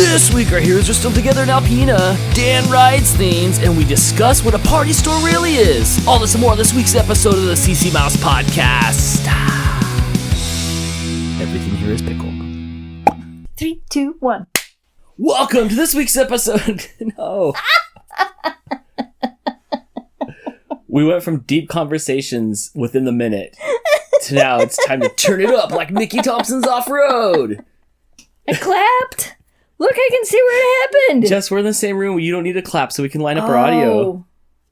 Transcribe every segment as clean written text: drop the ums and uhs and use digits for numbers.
This week our heroes are still together in Alpena. Dan rides things, and we discuss what a party store really is. All this and more on this week's episode of the CC Mouse Podcast. Everything here is pickled. 3, 2, 1. Welcome to this week's episode. No. We went from deep conversations within the minute to now it's time to turn it up like Mickey Thompson's Off-Road. I clapped. Look, I can see where it happened. Jess, we're in the same room. You don't need to clap so we can line up our audio.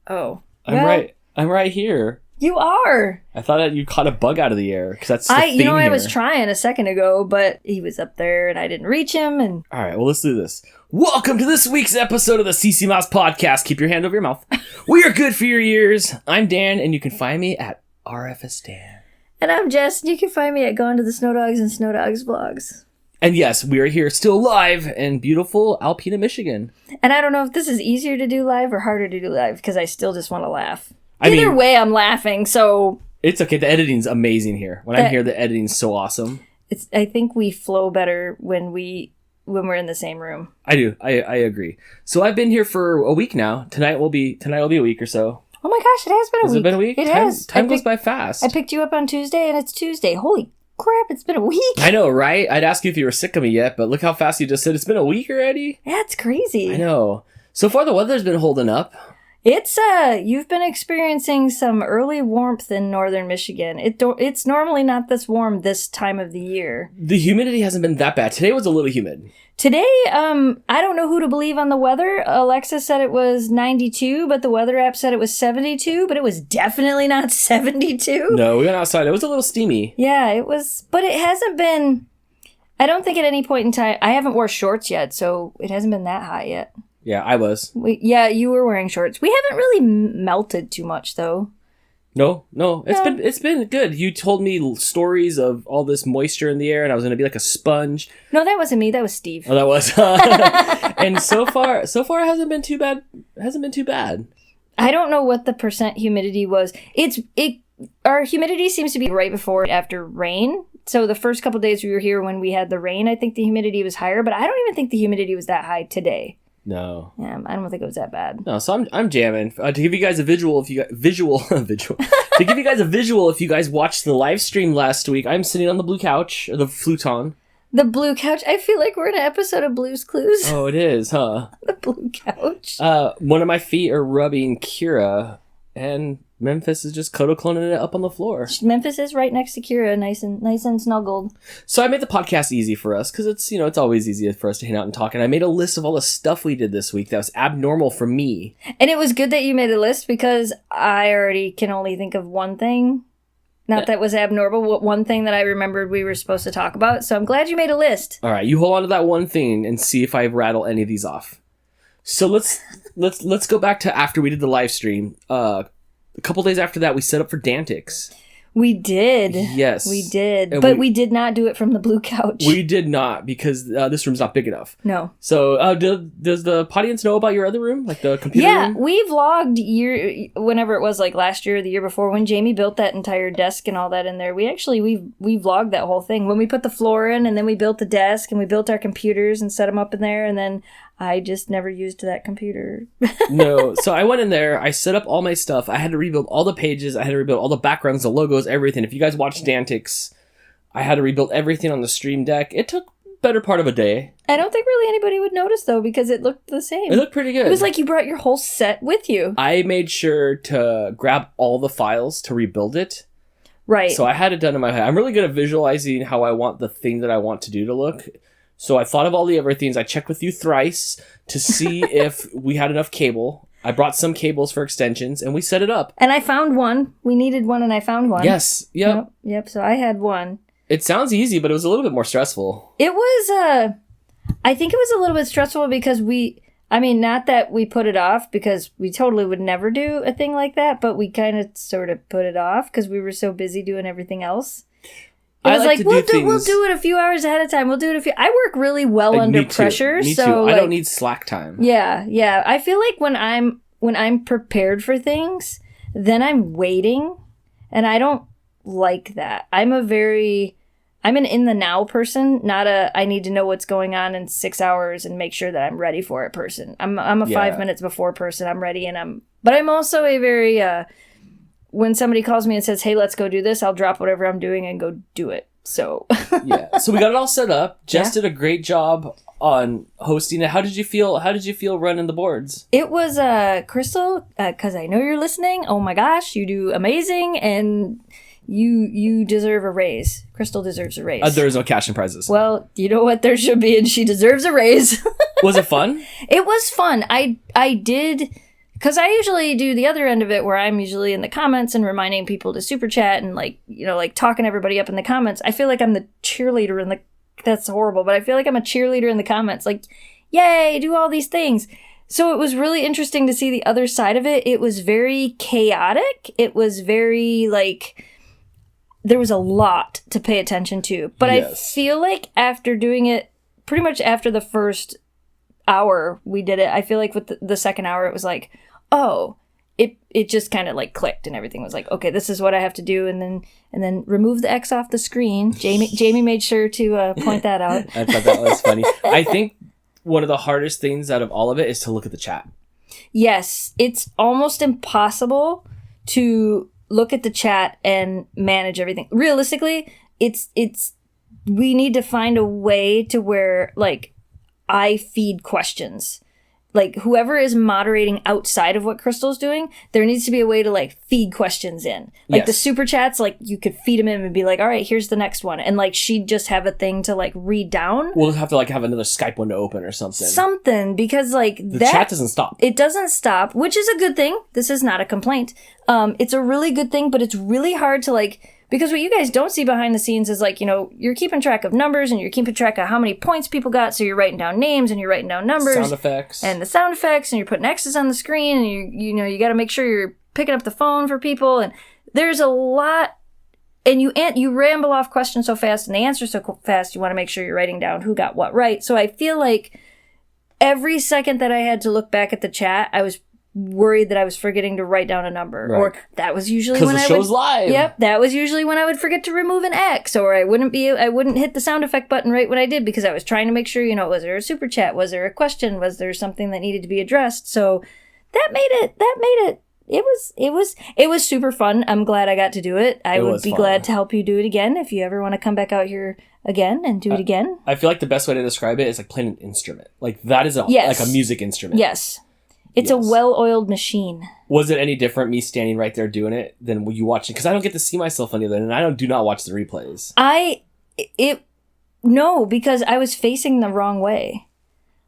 Oh. I'm right here. You are. I thought that you caught a bug out of the air because that's the thing I here. was trying a second ago, but he was up there and I didn't reach him. And all right, well, let's do this. Welcome to this week's episode of the CC Mouse Podcast. Keep your hand over your mouth. We are good for your ears. I'm Dan, and you can find me at RFS Dan. And I'm Jess, and you can find me at Gone to the Snow Dogs and Snow Dogs Vlogs. And yes, we are here still live in beautiful Alpena, Michigan. And I don't know if this is easier to do live or harder to do live, because I still just want to laugh. Either way, I'm laughing, so... It's okay. The editing's amazing here. When I'm here, the editing's so awesome. I think we flow better when we're in the same room. I do. I agree. So I've been here for a week now. Tonight will be a week or so. Oh my gosh, it has been a week. Has it been a week? It has. Time goes by fast. I picked you up on Tuesday, and it's Tuesday. Holy crap, it's been a week. I know, right? I'd ask you if you were sick of me yet, but look how fast you just said it's been a week already. That's crazy. I know. So far, the weather's been holding up. It's you've been experiencing some early warmth in northern Michigan. It's normally not this warm this time of the year. The humidity hasn't been that bad. Today was a little humid. Today, I don't know who to believe on the weather. Alexa said it was 92, but the weather app said it was 72, but it was definitely not 72. No, we went outside. It was a little steamy. Yeah, it was, but it hasn't been, I don't think at any point in time, I haven't wore shorts yet, so it hasn't been that hot yet. Yeah, I was. Yeah, you were wearing shorts. We haven't really melted too much, though. No. It's been good. You told me stories of all this moisture in the air, and I was going to be like a sponge. No, that wasn't me. That was Steve. Oh, that was. And so far, it hasn't been too bad. I don't know what the percent humidity was. Our humidity seems to be right before after rain. So the first couple days we were here when we had the rain, I think the humidity was higher, but I don't even think the humidity was that high today. No. Yeah, I don't think it was that bad. No, so I'm jamming to give you guys a visual. To give you guys a visual, if you guys watched the live stream last week, I'm sitting on the blue couch or the futon. The blue couch. I feel like we're in an episode of Blue's Clues. Oh, it is, huh? The blue couch. One of my feet are rubbing Kira, and Memphis is just cloning it up on the floor. Memphis is right next to Kira, nice and snuggled. So I made the podcast easy for us because it's always easy for us to hang out and talk. And I made a list of all the stuff we did this week that was abnormal for me. And it was good that you made a list because I already can only think of one thing. Not that was abnormal, one thing that I remembered we were supposed to talk about. So I'm glad you made a list. All right, you hold on to that one thing and see if I rattle any of these off. So let's go back to after we did the live stream. A couple days after that, we set up for Dantix. We did. Yes. We did. But we did not do it from the blue couch. We did not, because this room's not big enough. No. So does the audience know about your other room? Like the computer room? Yeah, we vlogged whenever it was, like last year or the year before, when Jamie built that entire desk and all that in there. We vlogged that whole thing. When we put the floor in, and then we built the desk, and we built our computers and set them up in there, and then I just never used that computer. No. So I went in there. I set up all my stuff. I had to rebuild all the pages. I had to rebuild all the backgrounds, the logos, everything. If you guys watched Dantix, I had to rebuild everything on the stream deck. It took better part of a day. I don't think really anybody would notice, though, because it looked the same. It looked pretty good. It was like you brought your whole set with you. I made sure to grab all the files to rebuild it. Right. So I had it done in my head. I'm really good at visualizing how I want the thing that I want to do to look. So I thought of all the everythings. I checked with you thrice to see if we had enough cable. I brought some cables for extensions, and we set it up. And I found one. We needed one, and I found one. Yes. Yep. So I had one. It sounds easy, but it was a little bit more stressful. It was, I think it was a little bit stressful because not that we put it off, because we totally would never do a thing like that, but we kind of sort of put it off because we were so busy doing everything else. It was like we'll do it a few hours ahead of time. I work really well under pressure. Me so too. I don't need slack time. Yeah. I feel like when I'm prepared for things, then I'm waiting, and I don't like that. I'm a very I'm an in the now person, not a I need to know what's going on in 6 hours and make sure that I'm ready for it person. I'm a 5 minutes before person. I'm ready but I'm also a very when somebody calls me and says, "Hey, let's go do this," I'll drop whatever I'm doing and go do it. So yeah. So we got it all set up. Jess did a great job on hosting it. How did you feel running the boards? It was Crystal, because I know you're listening. Oh my gosh, you do amazing, and you deserve a raise. Crystal deserves a raise. There is no cash and prizes. Well, you know what? There should be, and she deserves a raise. Was it fun? It was fun. I did, because I usually do the other end of it where I'm usually in the comments and reminding people to super chat and like talking everybody up in the comments. I feel like I'm the cheerleader that's horrible, but I feel like I'm a cheerleader in the comments. Like, yay, do all these things. So it was really interesting to see the other side of it. It was very chaotic. It was very there was a lot to pay attention to. But yes. I feel like after doing it, pretty much after the first hour we did it, I feel like with the second hour, it was like, oh, it just kind of clicked and everything was like, okay, this is what I have to do. And then remove the X off the screen. Jamie made sure to point that out. I thought that was funny. I think one of the hardest things out of all of it is to look at the chat. Yes. It's almost impossible to look at the chat and manage everything. Realistically, we need to find a way to where I feed questions. Whoever is moderating outside of what Crystal's doing, there needs to be a way to feed questions in. Yes. The super chats, you could feed them in and be like, all right, here's the next one. And she'd just have a thing to read down. We'll have to have another Skype window open or something. Something, because the chat doesn't stop. It doesn't stop, which is a good thing. This is not a complaint. It's a really good thing, but it's really hard to because what you guys don't see behind the scenes is you're keeping track of numbers and you're keeping track of how many points people got. So you're writing down names and you're writing down numbers. Sound effects. And the sound effects, and you're putting X's on the screen, and you got to make sure you're picking up the phone for people. And there's a lot, and you ramble off questions so fast and they answer so fast, you want to make sure you're writing down who got what right. So I feel like every second that I had to look back at the chat, I was worried that I was forgetting to write down a number, right. Or that was usually when the show's live. Yep, that was usually when I would forget to remove an X, or I wouldn't hit the sound effect button right when I did because I was trying to make sure, was there a super chat, was there a question, was there something that needed to be addressed? So that made it was super fun. I'm glad I got to do it. I would be glad to help you do it again if you ever want to come back out here again and do it again. I feel like the best way to describe it is playing an instrument. That is a music instrument. Yes. It's a well-oiled machine. Was it any different, me standing right there doing it, than you watching? Because I don't get to see myself on the other end, and I do not watch the replays. No, because I was facing the wrong way.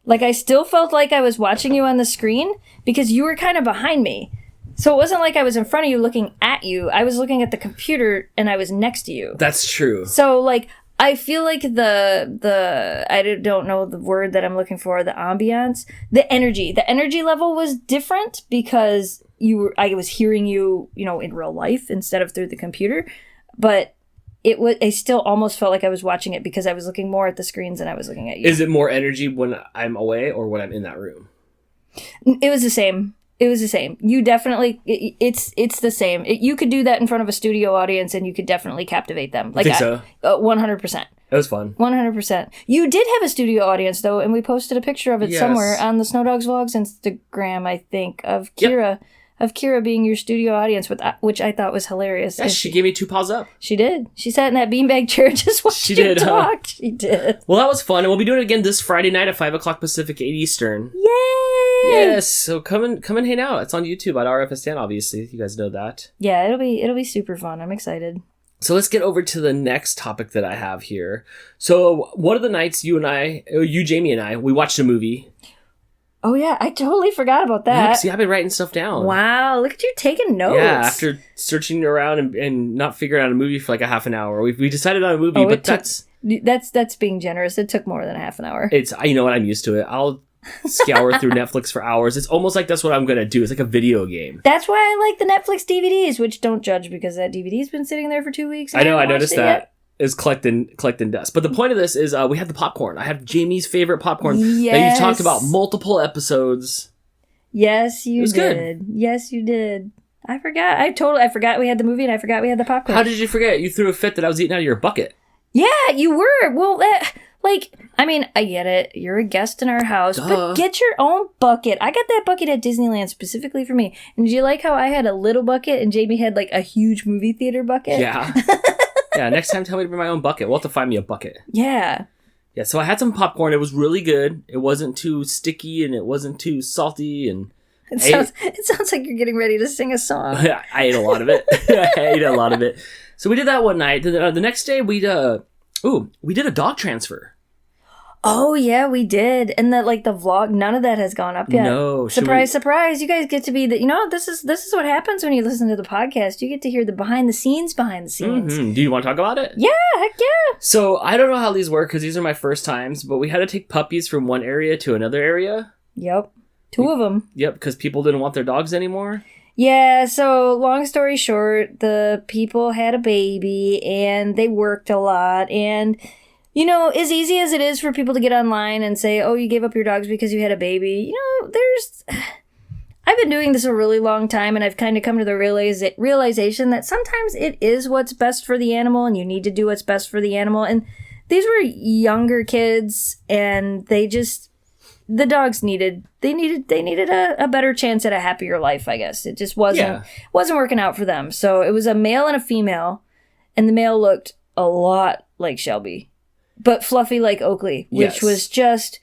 I still felt like I was watching you on the screen, because you were kind of behind me. So it wasn't like I was in front of you looking at you. I was looking at the computer, and I was next to you. That's true. So, I feel like the I don't know the word that I'm looking for, the ambiance, the energy level was different because I was hearing you, in real life instead of through the computer, but I still almost felt like I was watching it because I was looking more at the screens than I was looking at you. Is it more energy when I'm away or when I'm in that room? It was the same. It was the same. You definitely, it's the same. You could do that in front of a studio audience and you could definitally captivate them. I think so. 100%. It was fun. 100%. You did have a studio audience though, and we posted a picture of it somewhere on the Snow Dogs Vlogs Instagram, I think, of Kira. Yep. Of Kira being your studio audience, which I thought was hilarious. Yeah, she gave me 2 paws up. She did. She sat in that beanbag chair and just watched you talk. Huh? She did. Well, that was fun. And we'll be doing it again this Friday night at 5 o'clock Pacific, 8 Eastern. Yay! Yes. So come and hang out. It's on YouTube at RFSN, obviously. You guys know that. Yeah, it'll be super fun. I'm excited. So let's get over to the next topic that I have here. So one of the nights you, Jamie, and I, we watched a movie. Oh, yeah. I totally forgot about that. Yeah, see, I've been writing stuff down. Wow. Look at you taking notes. Yeah, after searching around and not figuring out a movie for a half an hour. We decided on a movie, but that's being generous. It took more than a half an hour. You know what? I'm used to it. I'll scour through Netflix for hours. It's almost like that's what I'm going to do. It's like a video game. That's why I like the Netflix DVDs, which don't judge because that DVD's been sitting there for 2 weeks. I know. I noticed that. Is collecting dust. But the point of this is we have the popcorn. I have Jamie's favorite popcorn that you talked about multiple episodes. Yes, you did. Good. Yes, you did. I forgot. I forgot we had the movie and I forgot we had the popcorn. How did you forget? You threw a fit that I was eating out of your bucket. Yeah, you were. Well, that, like, I mean, I get it. You're a guest in our house, but get your own bucket. I got that bucket at Disneyland specifically for me. And did you like how I had a little bucket and Jamie had like a huge movie theater bucket? Yeah. Yeah, next time tell me to bring my own bucket. We'll have to find me a bucket. Yeah. Yeah, so I had some popcorn. It was really good. It wasn't too sticky and it wasn't too salty. And It sounds like you're getting ready to sing a song. I ate a lot of it. I ate a lot of it. So we did that one night. The next day we did a dog transfer. Oh yeah, we did. And that, like, the vlog, none of that has gone up yet. No. Surprise. You guys get to be this is what happens when you listen to the podcast. You get to hear the behind the scenes. Mm-hmm. Do you want to talk about it? Yeah, heck yeah. So I don't know how these work because these are my first times, but we had to take puppies from one area to another area. Yep. 2 of them. Yep, because people didn't want their dogs anymore. Yeah, so long story short, the people had a baby and they worked a lot. And, you know, as easy as it is for people to get online and say, oh, you gave up your dogs because you had a baby, you know, I've been doing this a really long time and I've kind of come to the realization that sometimes it is what's best for the animal and you need to do what's best for the animal. And these were younger kids and the dogs needed a better chance at a happier life, I guess. It just wasn't working out for them. So it was a male and a female, and the male looked a lot like Shelby, but fluffy like Oakley, which was just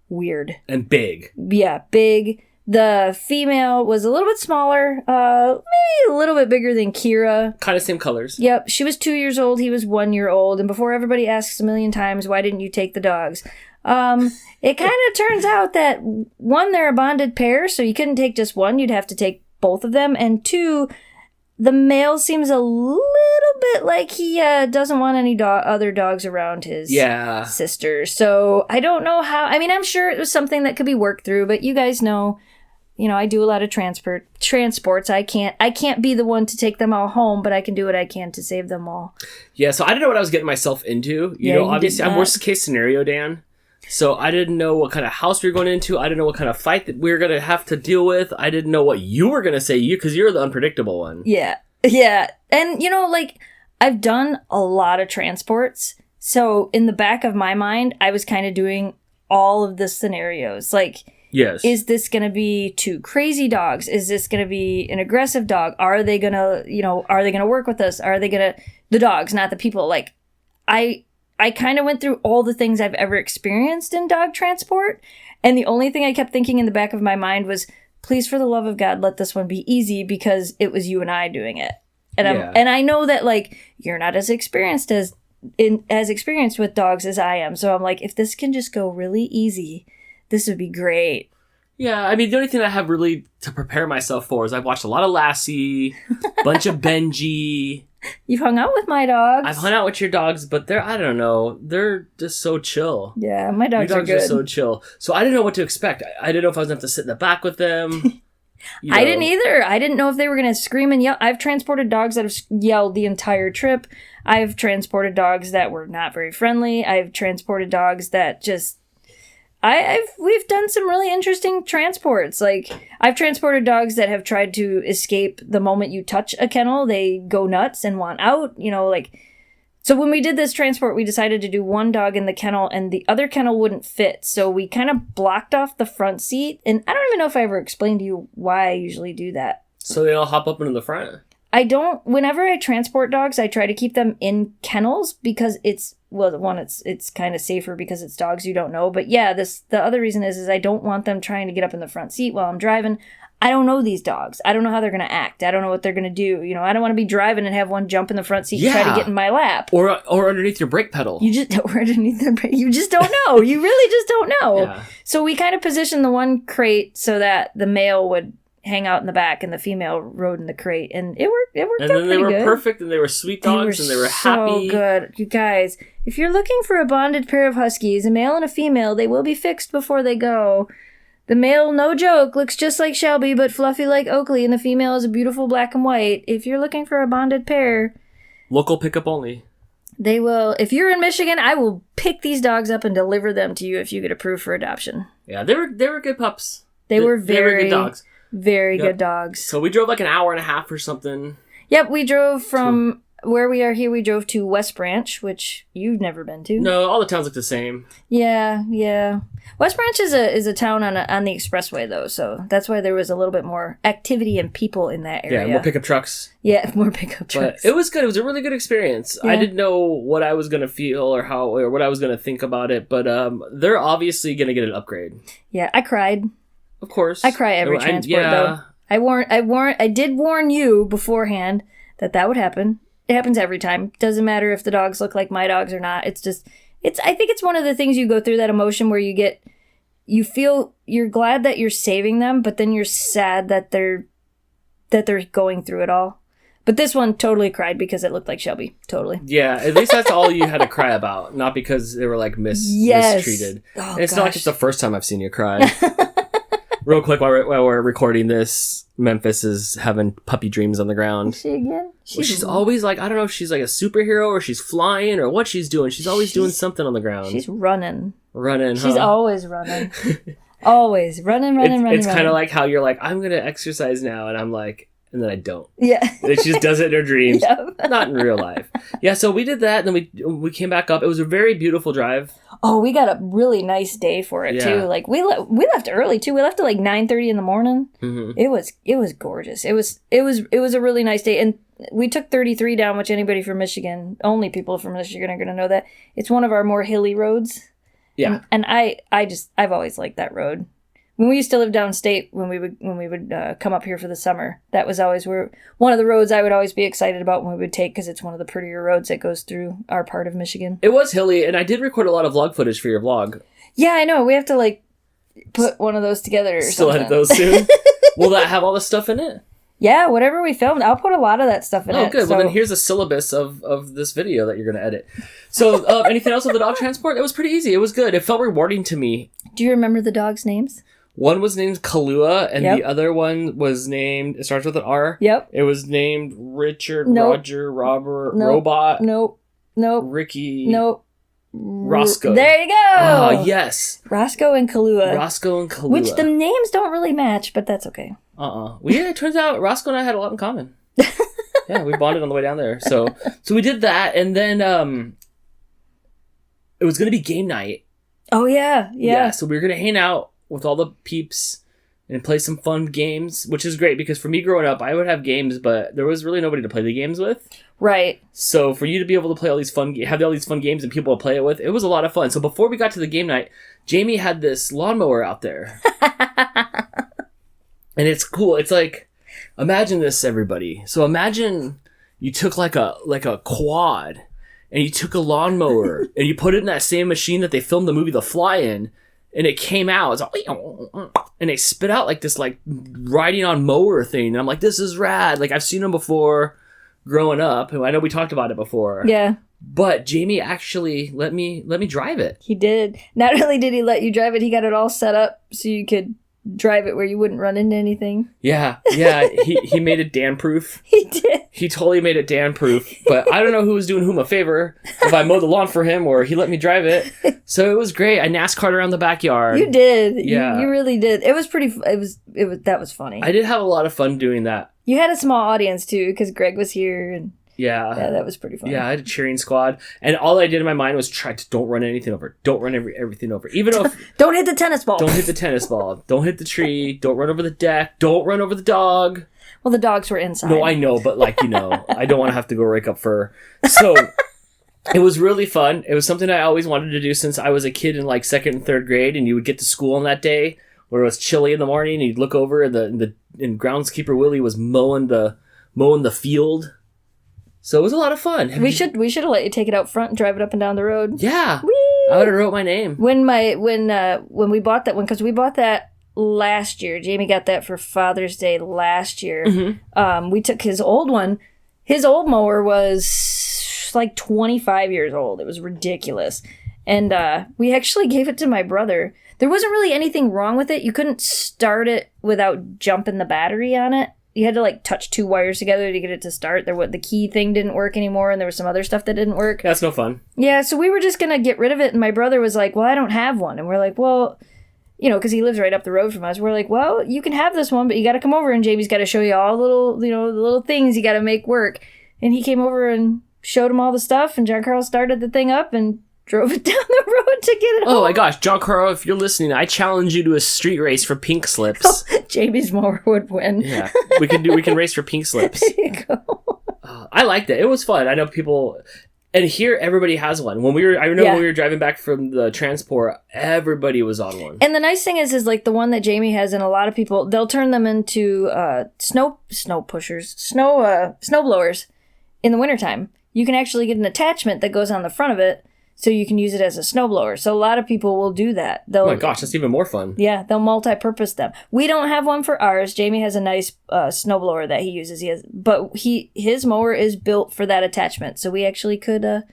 weird. And big. Yeah, big. The female was a little bit smaller, maybe a little bit bigger than Kira. Kind of same colors. Yep, she was 2 years old, he was 1 year old, and before everybody asks a million times, why didn't you take the dogs? It kind of turns out that, 1, they're a bonded pair, so you couldn't take just one, you'd have to take both of them, and 2, the male seems a little bit like he doesn't want any other dogs around his sister, so I don't know how, I mean, I'm sure it was something that could be worked through, but you guys know, I do a lot of transports. I can't be the one to take them all home, but I can do what I can to save them all. Yeah, so I didn't know what I was getting myself into. You know, obviously I'm worst case scenario, Dan. So I didn't know what kind of house we were going into. I didn't know what kind of fight that we were going to have to deal with. I didn't know what you were going to say, because you're the unpredictable one. Yeah. And, I've done a lot of transports. So in the back of my mind, I was kind of doing all of the scenarios. Like, yes. Is this going to be 2 crazy dogs? Is this going to be an aggressive dog? Are they going to work with us? Are they going to, the dogs, not the people? Like, I kind of went through all the things I've ever experienced in dog transport. And the only thing I kept thinking in the back of my mind was, please, for the love of God, let this one be easy, because it was you and I doing it. And I know that, like, you're not as experienced with dogs as I am. So I'm like, if this can just go really easy, this would be great. Yeah, I mean, the only thing I have really to prepare myself for is I've watched a lot of Lassie, a bunch of Benji. You've hung out with my dogs. I've hung out with your dogs, but I don't know, they're just so chill. Yeah, my dogs are good. Your dogs are so chill. So I didn't know what to expect. I didn't know if I was going to have to sit in the back with them. I didn't either. I didn't know if they were going to scream and yell. I've transported dogs that have yelled the entire trip. I've transported dogs that were not very friendly. I've transported dogs that just... We've done some really interesting transports. Like, I've transported dogs that have tried to escape the moment you touch a kennel. They go nuts and want out, So when we did this transport, we decided to do one dog in the kennel and the other kennel wouldn't fit. So we kind of blocked off the front seat. And I don't even know if I ever explained to you why I usually do that. So they all hop up into the front? Whenever I transport dogs, I try to keep them in kennels because it's kind of safer because it's dogs you don't know. But yeah, the other reason is I don't want them trying to get up in the front seat while I'm driving. I don't know these dogs. I don't know how they're going to act. I don't know what they're going to do. I don't want to be driving and have one jump in the front seat and try to get in my lap. Or underneath your brake pedal. You just don't know. You really just don't know. Yeah. So we kind of positioned the one crate so that the male would hang out in the back and the female rode in the crate, and it worked out pretty good. And then they were perfect, and they were sweet dogs, and they were happy. So good. You guys, if you're looking for a bonded pair of huskies, a male and a female, they will be fixed before they go. The male, no joke, looks just like Shelby, but fluffy like Oakley, and the female is a beautiful black and white. If you're looking for a bonded pair... Local pickup only. They will... If you're in Michigan, I will pick these dogs up and deliver them to you if you get approved for adoption. Yeah, they were good pups. They were very good dogs. Very good dogs. So we drove like an hour and a half or something. Yep, we drove from where we are here, we drove to West Branch, which you've never been to. No, all the towns look the same. Yeah. West Branch is a town on the expressway, though, so that's why there was a little bit more activity and people in that area. Yeah, more pickup trucks. Yeah, more pickup trucks. But it was good. It was a really good experience. Yeah. I didn't know what I was going to feel or what I was going to think about it, but they're obviously going to get an upgrade. Yeah, I cried. Of course. I cry every transport, though. I did warn you beforehand that would happen. It happens every time. Doesn't matter if the dogs look like my dogs or not. I think it's one of the things you go through, that emotion where you feel you're glad that you're saving them, but then you're sad that they're going through it all. But this one totally cried because it looked like Shelby. Totally. Yeah, at least that's all you had to cry about, not because they were like mistreated. Oh, and it's not like it's the first time I've seen you cry. Real quick, while we're recording this, Memphis is having puppy dreams on the ground. Is she again? She's always like, I don't know if she's like a superhero or she's flying or what she's doing. She's always doing something on the ground. She's running. She's always running. Always running. It's kind of like how you're like, I'm going to exercise now. And I'm like, and then I don't. Yeah. She just does it in her dreams. Yep. Not in real life. Yeah, so we did that. And then we came back up. It was a very beautiful drive. Oh, we got a really nice day for it, too. Like, we left early, too. We left at like 9:30 in the morning. Mm-hmm. It was gorgeous. It was a really nice day. And we took 33 down, which anybody from Michigan, only people from Michigan are going to know that. It's one of our more hilly roads. Yeah. And I've always liked that road. When we used to live downstate, when we would come up here for the summer, that was always one of the roads I would always be excited about when we would take, because it's one of the prettier roads that goes through our part of Michigan. It was hilly, and I did record a lot of vlog footage for your vlog. Yeah, I know. We have to like put one of those together or Still something. edit those soon? Will that have all the stuff in it? Yeah, whatever we filmed, I'll put a lot of that stuff in it. Oh, good. So. Well, then here's a syllabus of this video that you're going to edit. So, anything else with the dog transport? It was pretty easy. It was good. It felt rewarding to me. Do you remember the dogs' names? One was named Kahlua, and the other one was named, it starts with an R. Yep. It was named Richard, Roger, Robert, Robot. Nope. Ricky. Nope. Roscoe. There you go. Oh, yes. Roscoe and Kahlua. Which the names don't really match, but that's okay. Well, yeah, it turns out Roscoe and I had a lot in common. Yeah, we bonded on the way down there. So we did that, and then it was going to be game night. Oh, yeah. Yeah, so we were going to hang out with all the peeps and play some fun games, which is great because for me growing up, I would have games, but there was really nobody to play the games with. Right. So for you to be able to play all these have all these fun games and people to play it with, it was a lot of fun. So before we got to the game night, Jamie had this lawnmower out there. And it's cool. It's like, imagine this, everybody. So imagine you took like a quad and you took a lawnmower and you put it in that same machine that they filmed the movie The Fly in, and it came out. It's like, and they spit out like this like riding on mower thing. And I'm like, this is rad. Like I've seen them before growing up. I know we talked about it before. Yeah. But Jamie actually let me drive it. He did. Not only did he let you drive it, he got it all set up so you could drive it where you wouldn't run into anything. Yeah. He made it Dan-proof. He did. He totally made it Dan-proof. But I don't know who was doing whom a favor, if I mowed the lawn for him or he let me drive it. So it was great. I NASCAR'd around the backyard. You did. Yeah. You really did. It was pretty. That was funny. I did have a lot of fun doing that. You had a small audience too, because Greg was here and. Yeah, that was pretty fun. Yeah, I had a cheering squad, and all I did in my mind was try to don't run anything over. Don't run everything over. Even if don't hit the tennis ball. Don't hit the tennis ball. Don't hit the tree. Don't run over the deck. Don't run over the dog. Well, the dogs were inside. No, I know, but I don't want to have to go rake up fur. So it was really fun. It was something I always wanted to do since I was a kid in like second and third grade, and you would get to school on that day where it was chilly in the morning, and you'd look over and groundskeeper Willie was mowing the field. So it was a lot of fun. We should have let you take it out front and drive it up and down the road. Yeah. Whee! I would have wrote my name. When we bought that one, because we bought that last year. Jamie got that for Father's Day last year. Mm-hmm. We took his old one. His old mower was like 25 years old. It was ridiculous. And we actually gave it to my brother. There wasn't really anything wrong with it. You couldn't start it without jumping the battery on it. You had to like touch two wires together to get it to start. The key thing didn't work anymore, and there was some other stuff that didn't work. That's no fun. Yeah, so we were just gonna get rid of it, and my brother was like, "Well, I don't have one," and we're like, "Well, because he lives right up the road from us." We're like, "Well, you can have this one, but you got to come over, and Jamie's got to show you all the little things you got to make work." And he came over and showed him all the stuff, and John Carl started the thing up and drove it down the road to get it home. Oh my gosh, John Carl, if you're listening, I challenge you to a street race for pink slips. Oh, Jamie's mower would win. Yeah, we can race for pink slips. There you go. I liked it. It was fun. I know people, and here everybody has one. When we were driving back from the transport, everybody was on one. And the nice thing is like the one that Jamie has, and a lot of people, they'll turn them into snow blowers in the wintertime. You can actually get an attachment that goes on the front of it, so you can use it as a snowblower. So a lot of people will do that. Oh my gosh, that's even more fun. Yeah, they'll multi-purpose them. We don't have one for ours. Jamie has a nice snowblower that he uses. But his mower is built for that attachment. So we actually could,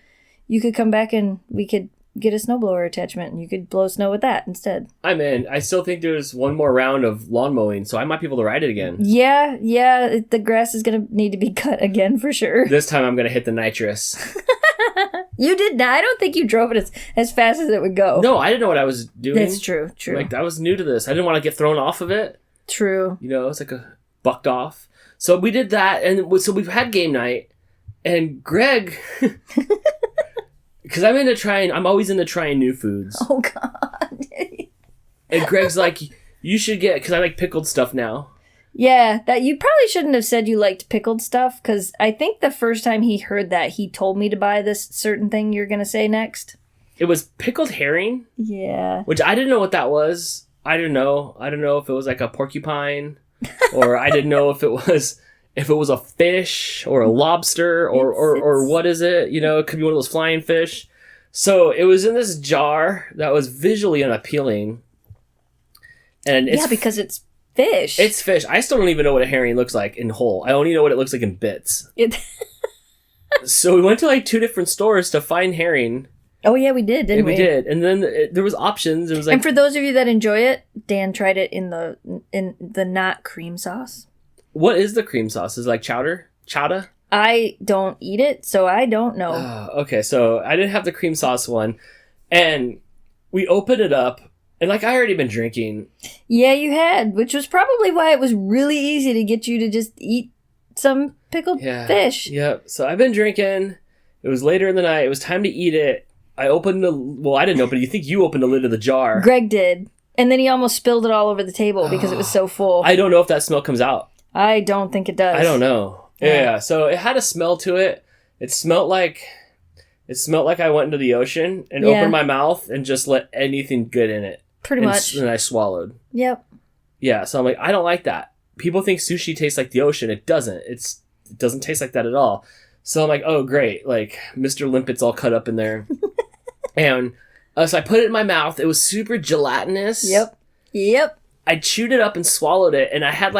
you could come back and we could get a snowblower attachment, and you could blow snow with that instead. I'm in. I still think there's one more round of lawn mowing, so I might be able to ride it again. Yeah, the grass is going to need to be cut again for sure. This time I'm going to hit the nitrous. You did not. I don't think you drove it as fast as it would go. No, I didn't know what I was doing. That's true. Like, I was new to this. I didn't want to get thrown off of it. True. You know, it's like a bucked off. So we did that, and so we've had game night, and Greg... Because I'm always into trying new foods. Oh, God. And Greg's like, you should get, because I like pickled stuff now. Yeah, that you probably shouldn't have said you liked pickled stuff, because I think the first time he heard that, he told me to buy this certain thing you're going to say next. It was pickled herring. Yeah. Which I didn't know what that was. I don't know if it was like a porcupine, or I didn't know if it was a fish or a lobster or what is it? You know, it could be one of those flying fish. So it was in this jar that was visually unappealing. And it's because it's fish. It's fish. I still don't even know what a herring looks like in whole. I only know what it looks like in bits. So we went to like 2 different stores to find herring. Oh yeah, we did, didn't we? We did. And then there was options. It was like, and for those of you that enjoy it, Dan tried it in the not cream sauce. What is the cream sauce? Is it like chowder? Chowder? I don't eat it, so I don't know. Okay, so I didn't have the cream sauce one. And we opened it up, and like I already been drinking. Yeah, you had, which was probably why it was really easy to get you to just eat some pickled fish. Yep. So I've been drinking. It was later in the night. It was time to eat it. I opened I didn't open it. You think you opened the lid of the jar. Greg did. And then he almost spilled it all over the table because it was so full. I don't know if that smell comes out. I don't think it does. I don't know. Yeah. So it had a smell to it. It smelled like I went into the ocean and opened my mouth and just let anything good in it. Pretty much. And I swallowed. Yep. Yeah. So I'm like, I don't like that. People think sushi tastes like the ocean. It doesn't. It doesn't taste like that at all. So I'm like, oh great, like Mr. Limpet's all cut up in there. And so I put it in my mouth. It was super gelatinous. Yep. I chewed it up and swallowed it, and I had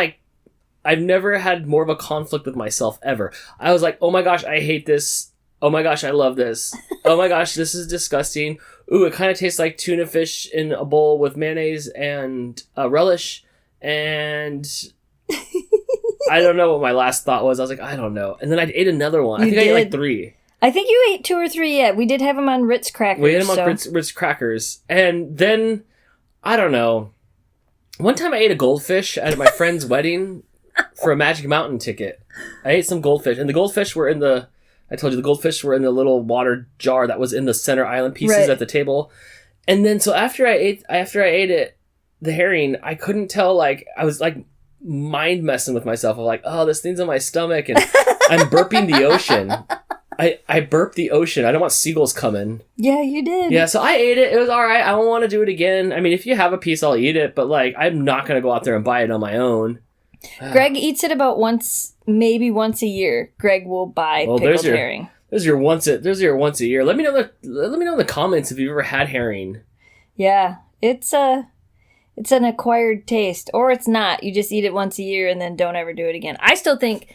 I've never had more of a conflict with myself ever. I was like, oh my gosh, I hate this. Oh my gosh, I love this. Oh my gosh, this is disgusting. Ooh, it kind of tastes like tuna fish in a bowl with mayonnaise and relish. And I don't know what my last thought was. I was like, I don't know. And then I ate another one. I think I ate like 3. I think you ate 2 or 3, yeah. We did have them on Ritz crackers. We had them on Ritz crackers. And then, I don't know. One time I ate a goldfish at my friend's wedding for a Magic Mountain ticket. I ate some goldfish. And the goldfish were in the little water jar that was in the center island pieces at the table. And then, so after I ate it, the herring, I couldn't tell, I was mind messing with myself. I'm like, oh, this thing's in my stomach and I'm burping the ocean. I burped the ocean. I don't want seagulls coming. Yeah, you did. Yeah, so I ate it. It was all right. I don't want to do it again. I mean, if you have a piece, I'll eat it. But, I'm not going to go out there and buy it on my own. Greg eats it about maybe once a year. Greg will buy pickled herring. There's your once a year. Let me know in the comments if you've ever had herring. Yeah, it's an acquired taste, or it's not. You just eat it once a year and then don't ever do it again. I still think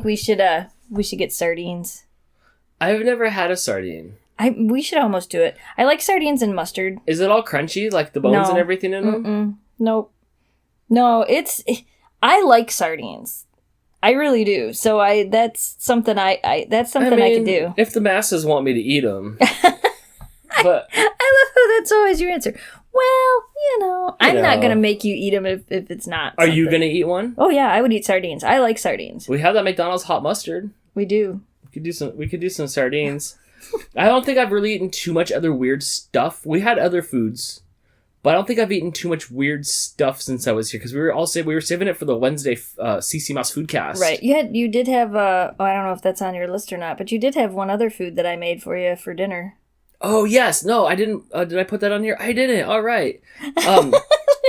we should get sardines. I've never had a sardine. We should almost do it. I like sardines and mustard. Is it all crunchy, like the bones and everything in them? Nope. No, I like sardines. I really do. So that's something I can do. If the masses want me to eat them. But I love how that's always your answer. Well, I'm not going to make you eat them if it's not. Are you going to eat one? Oh, yeah, I would eat sardines. I like sardines. We have that McDonald's hot mustard. We do. We could do some sardines. I don't think I've really eaten too much other weird stuff. We had other foods, but I don't think I've eaten too much weird stuff since I was here because we were saving it for the Wednesday CC Mouse Foodcast. Right. You did have I don't know if that's on your list or not, but you did have one other food that I made for you for dinner. Oh yes, no, I didn't. Did I put that on here? I didn't. All right.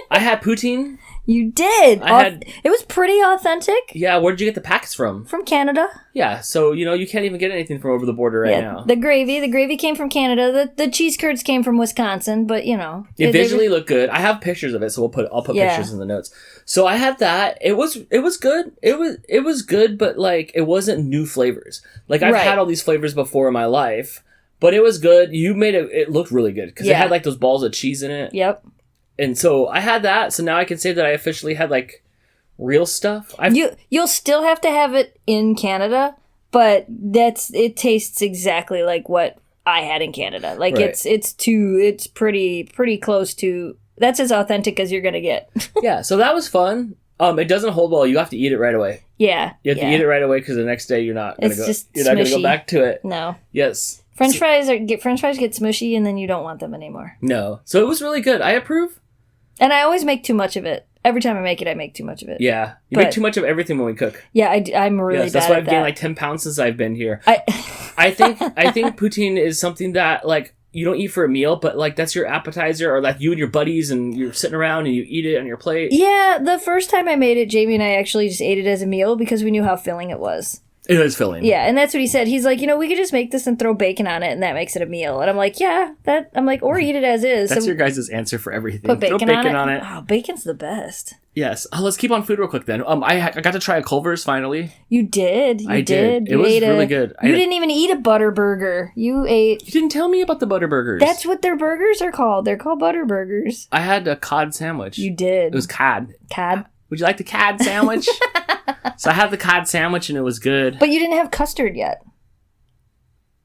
I had poutine. You did. It was pretty authentic. Yeah, where did you get the packets from? From Canada. Yeah, so you can't even get anything from over the border right now. The gravy came from Canada. The cheese curds came from Wisconsin, but it visually looked good. I have pictures of it, so I'll put pictures in the notes. So I had that. It was good. It was good, but like it wasn't new flavors. Like I've had all these flavors before in my life, but it was good. You made it looked really good because it had like those balls of cheese in it. Yep. And so I had that, so now I can say that I officially had, like, real stuff. You'll still have to have it in Canada, but it tastes exactly like what I had in Canada. Like, right. it's pretty close to... That's as authentic as you're gonna get. Yeah, so that was fun. It doesn't hold well. You have to eat it right away. Yeah. You have to eat it right away because the next day you're not gonna go back to it. No. Yes. French fries get smushy and then you don't want them anymore. No. So it was really good. I approve. And I always make too much of it. Every time I make it, I make too much of it. Yeah. You make too much of everything when we cook. Yeah, I'm really bad at that. That's why I've gained like 10 pounds since I've been here. I think poutine is something that like you don't eat for a meal, but like that's your appetizer, or like you and your buddies and you're sitting around and you eat it on your plate. Yeah, the first time I made it, Jamie and I actually just ate it as a meal because we knew how filling it was. It was filling. Yeah, and that's what he said. He's like, we could just make this and throw bacon on it, and that makes it a meal. And I'm like, or eat it as is. That's your guys' answer for everything. Put bacon, throw bacon on it. Oh, bacon's the best. Yes. Let's keep on food real quick then. I got to try a Culver's finally. You did. I did. It was really good. You didn't even eat a butter burger. You ate... You didn't tell me about the butter burgers. That's what their burgers are called. They're called butter burgers. I had a cod sandwich. You did. It was cod. Cod? Would you like the cod sandwich? So I had the cod sandwich and it was good. But you didn't have custard yet.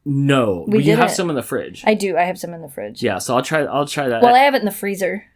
No. You have some in the fridge. I do. I have some in the fridge. Yeah, so I'll try that. Well, I have it in the freezer.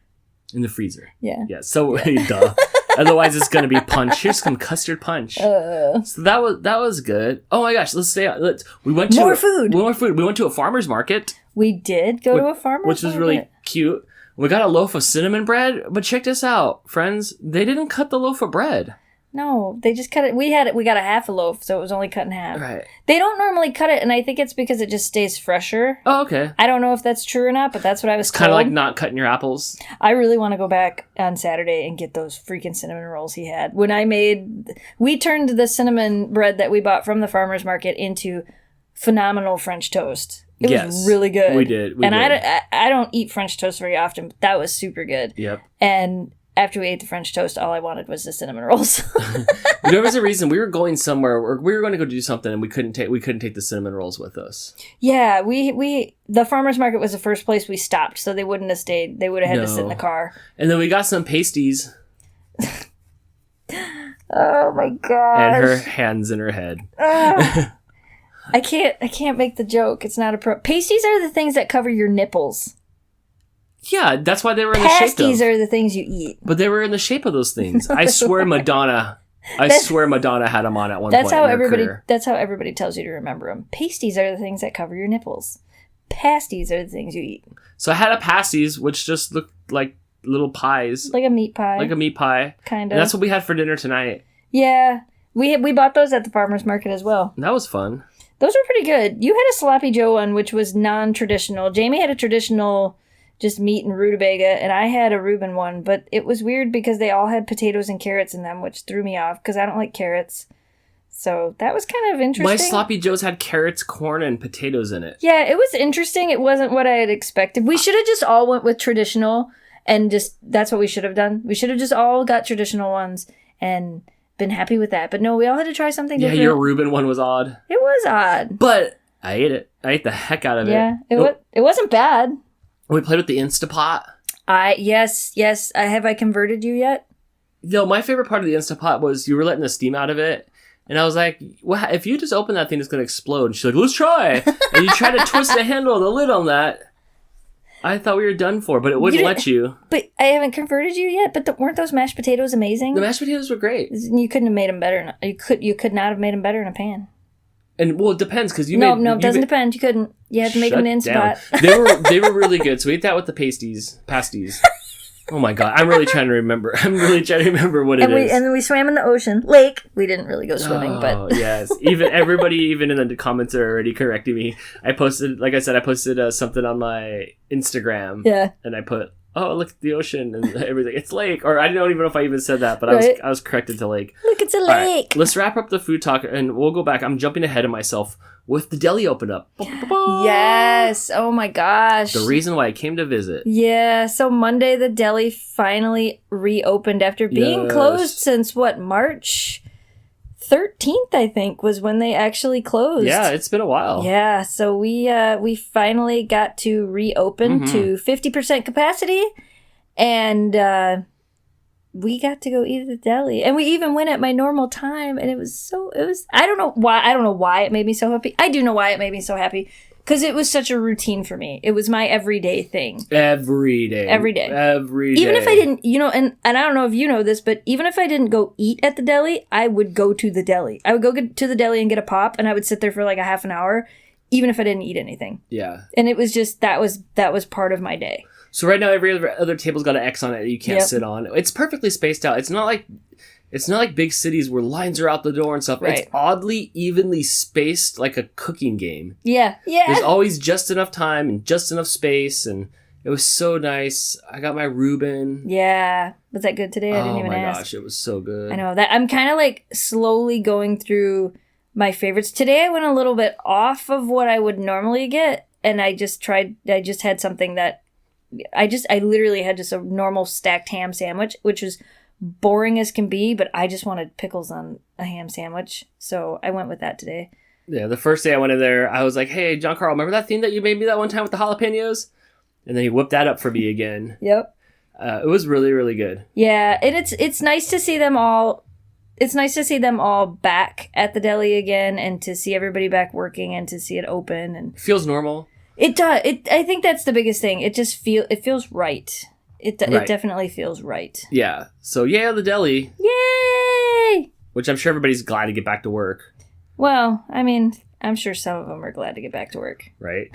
In the freezer. Yeah. Yeah, so duh. Otherwise it's going to be punch. Here's some custard punch. So that was good. Oh my gosh, we went to more food. We went to a farmer's market. We did go to a farmer's market. Which was really cute. We got a loaf of cinnamon bread, but check this out, friends. They didn't cut the loaf of bread. No, they just cut it. We got a half a loaf, so it was only cut in half. Right. They don't normally cut it, and I think it's because it just stays fresher. Oh, okay. I don't know if that's true or not, but that's what I was told. Kind of like not cutting your apples. I really want to go back on Saturday and get those freaking cinnamon rolls he had. We turned the cinnamon bread that we bought from the farmer's market into phenomenal French toast. It was really good. We did. I don't eat French toast very often, but that was super good. Yep. And after we ate the French toast, all I wanted was the cinnamon rolls. There was a reason we were going somewhere, or we were going to go do something, and we couldn't take the cinnamon rolls with us. Yeah, the farmer's market was the first place we stopped, so they wouldn't have stayed. They would have had to sit in the car. And then we got some pasties. Oh my gosh! And her hands in her head. I can't make the joke. It's not pasties are the things that cover your nipples. Yeah, that's why they were in the shape of... Pasties are the things you eat. But they were in the shape of those things. I swear Madonna had them on at one point in her career. That's how everybody tells you to remember them. Pasties are the things that cover your nipples. Pasties are the things you eat. So I had a pasties, which just looked like little pies. Like a meat pie. Kind of. And that's what we had for dinner tonight. Yeah. We bought those at the farmer's market as well. That was fun. Those were pretty good. You had a sloppy Joe one, which was non-traditional. Jamie had a traditional... just meat and rutabaga, and I had a Reuben one, but it was weird because they all had potatoes and carrots in them, which threw me off because I don't like carrots. So that was kind of interesting. My sloppy joes had carrots, corn, and potatoes in it. Yeah, it was interesting. It wasn't what I had expected. We should have just all went with traditional, and that's what we should have done. We should have just all got traditional ones and been happy with that. But no, we all had to try something different. Yeah, your Reuben one was odd. It was odd. But I ate it. I ate the heck out of it. Yeah, it wasn't bad. We played with the Instapot. Yes. Have I converted you yet? No, my favorite part of the Instapot was you were letting the steam out of it. And I was like, well, if you just open that thing, it's going to explode. And she's like, let's try. And you try to twist the handle of the lid on that. I thought we were done for, but it wouldn't let you. But I haven't converted you yet. But weren't those mashed potatoes amazing? The mashed potatoes were great. You couldn't have made them better. You could not have made them better in a pan. And well, it depends because No, it doesn't depend. You couldn't. You had to make them in spot. They were really good. So we ate that with the pasties. Oh my god, I'm really trying to remember. What it is. And then we swam in the ocean, lake. We didn't really go swimming, but yes, everybody in the comments are already correcting me. I posted something on my Instagram. Yeah, and I put, "Oh, look at the ocean," and everything. It's lake, or I don't even know if I even said that, but I was corrected to lake. Look, it's a lake. Right, let's wrap up the food talk, and we'll go back. I'm jumping ahead of myself with the deli open up. Yes. Oh my gosh. The reason why I came to visit. Yeah. So Monday, the deli finally reopened after being closed since March 13th, I think, was when they actually closed. Yeah, it's been a while. Yeah. So we finally got to reopen to 50% capacity, and we got to go eat at the deli, and we even went at my normal time, and it was I don't know why it made me so happy. I do know why it made me so happy, because it was such a routine for me. It was my everyday thing. Every day. Even if I didn't, and I don't know if you know this, but even if I didn't go eat at the deli, I would go to the deli. I would go to the deli and get a pop, and I would sit there for like a half an hour, even if I didn't eat anything. Yeah. And it was just, that was part of my day. So right now, every other table's got an X on it that you can't sit on. It's perfectly spaced out. It's not like big cities where lines are out the door and stuff. Right. It's oddly evenly spaced, like a cooking game. Yeah. There's always just enough time and just enough space, and it was so nice. I got my Reuben. Yeah. Was that good today? I didn't even ask. Oh my gosh, it was so good. I know that I'm kind of like slowly going through my favorites. Today I went a little bit off of what I would normally get, and I just had something that I literally had just a normal stacked ham sandwich, which was boring as can be, but I just wanted pickles on a ham sandwich, so I went with that today. Yeah, the first day I went in there, I was like, "Hey, John Carl, remember that thing that you made me that one time with the jalapenos?" And then he whipped that up for me again. Yep. It was really, really good. Yeah, and it's nice to see them all. It's nice to see them all back at the deli again, and to see everybody back working, and to see it open, and it feels normal. It does. I think that's the biggest thing. It feels right. It definitely feels right. Yeah. So yeah, the deli. Yay! Which I'm sure everybody's glad to get back to work. Well, I mean, I'm sure some of them are glad to get back to work. Right.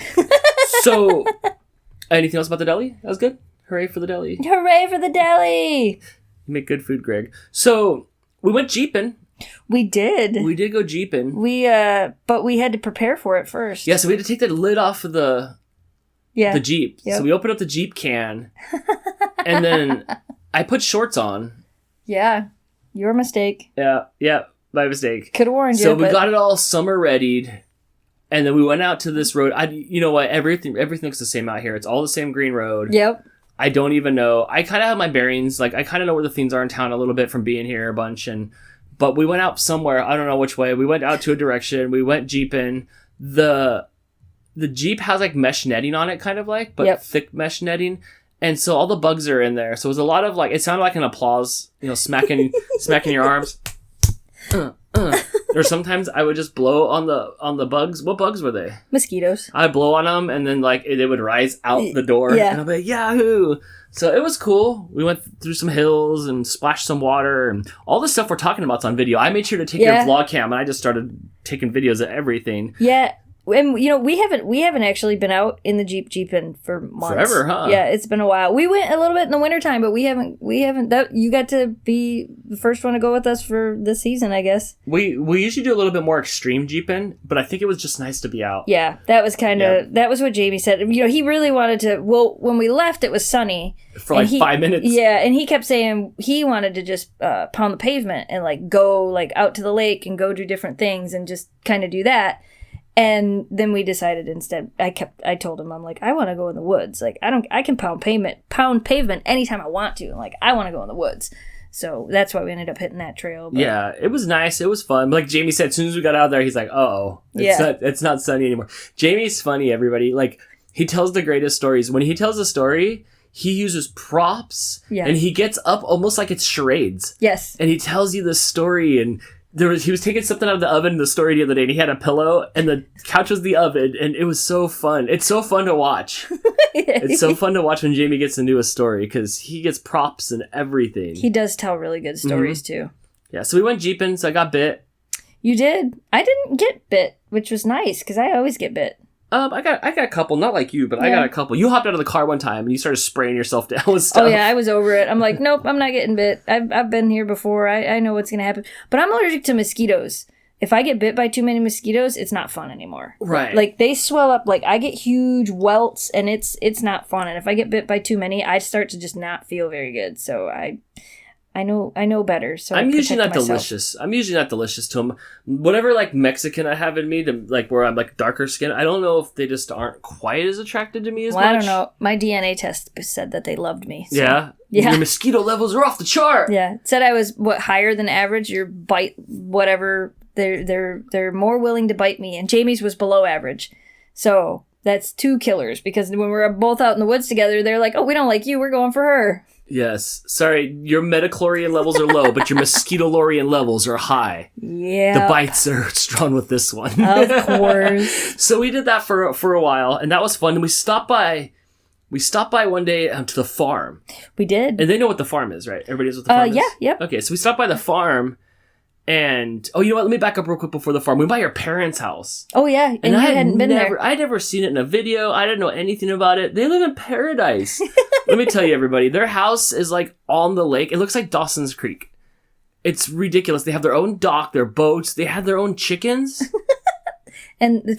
So, anything else about the deli? That was good. Hooray for the deli. Hooray for the deli! You make good food, Greg. So, we went jeeping. We did. We did go jeeping. But we had to prepare for it first. Yeah, so we had to take the lid off of the Jeep. Yep. So we opened up the Jeep can, and then I put shorts on. Yeah, your mistake. Yeah, my mistake. Could have warned you. So we got it all summer readied, and then we went out to this road. You know what? Everything looks the same out here. It's all the same green road. Yep. I don't even know. I kind of have my bearings. Like, I kind of know where the things are in town a little bit from being here a bunch, but we went out somewhere. I don't know which way. We went out to a direction. We went jeeping. The Jeep has like mesh netting on it, kind of like, but thick mesh netting. And so all the bugs are in there. So it was a lot of like, it sounded like an applause, smacking your arms. Or sometimes I would just blow on the bugs. What bugs were they? Mosquitoes. I'd blow on them, and then like they would rise out the door. Yeah. And I'd be like, Yahoo! So it was cool. We went through some hills and splashed some water, and all the stuff we're talking about's on video. I made sure to take your vlog cam, and I just started taking videos of everything. Yeah. And we haven't actually been out in the jeeping for months. Forever, huh? Yeah, it's been a while. We went a little bit in the wintertime, but we haven't that you got to be the first one to go with us for this season, I guess. We usually do a little bit more extreme jeeping, but I think it was just nice to be out. Yeah, that was that was what Jamie said. He really wanted to. Well, when we left, it was sunny for like 5 minutes. Yeah, and he kept saying he wanted to just pound the pavement and like go like out to the lake and go do different things and just kind of do that. And then we decided instead, I told him, I'm like, I want to go in the woods. Like, I can pound pavement anytime I want to. Like, I want to go in the woods. So that's why we ended up hitting that trail. But yeah, it was nice. It was fun. Like Jamie said, as soon as we got out there, he's like, it's not sunny anymore. Jamie's funny, everybody. Like, he tells the greatest stories. When he tells a story, he uses props. Yeah. And he gets up almost like it's charades. Yes. And he tells you the story, and he was taking something out of the oven in the story the other day, and he had a pillow, and the couch was the oven, and it was so fun. It's so fun to watch. It's so fun to watch when Jamie gets into a story, because he gets props and everything. He does tell really good stories, too. Yeah, so we went jeeping, so I got bit. You did. I didn't get bit, which was nice because I always get bit. I got a couple, not like you, but I got a couple. You hopped out of the car one time and you started spraying yourself down with stuff. Oh yeah, I was over it. I'm like, nope, I'm not getting bit. I've been here before. I know what's gonna happen. But I'm allergic to mosquitoes. If I get bit by too many mosquitoes, it's not fun anymore. Right. Like they swell up. Like I get huge welts, and it's not fun. And if I get bit by too many, I start to just not feel very good. So I know better. So I'm usually not delicious. I'm usually not delicious to them. Whatever like Mexican I have in me, to like where I'm like darker skin. I don't know if they just aren't quite as attracted to me as much. I don't know. My DNA test said that they loved me. So. Yeah. Your mosquito levels are off the chart. Yeah. It said I was higher than average. Your bite whatever. They're more willing to bite me, and Jamie's was below average. So that's 2 killers because when we're both out in the woods together, they're like, "Oh, we don't like you. We're going for her." Yes. Sorry, your metachlorian levels are low, but your mosquitolorian levels are high. Yeah. The bites are strong with this one. Of course. So we did that for a while, and that was fun. And we stopped by one day to the farm. We did. And they know what the farm is, right? Everybody knows what the farm is? Yeah, yep. Okay, so we stopped by the farm, and... Oh, you know what? Let me back up real quick before the farm. We went by your parents' house. Oh, yeah. And you hadn't been there. I'd never seen it in a video. I didn't know anything about it. They live in paradise. Let me tell you, everybody. Their house is, like, on the lake. It looks like Dawson's Creek. It's ridiculous. They have their own dock, their boats. They have their own chickens. And the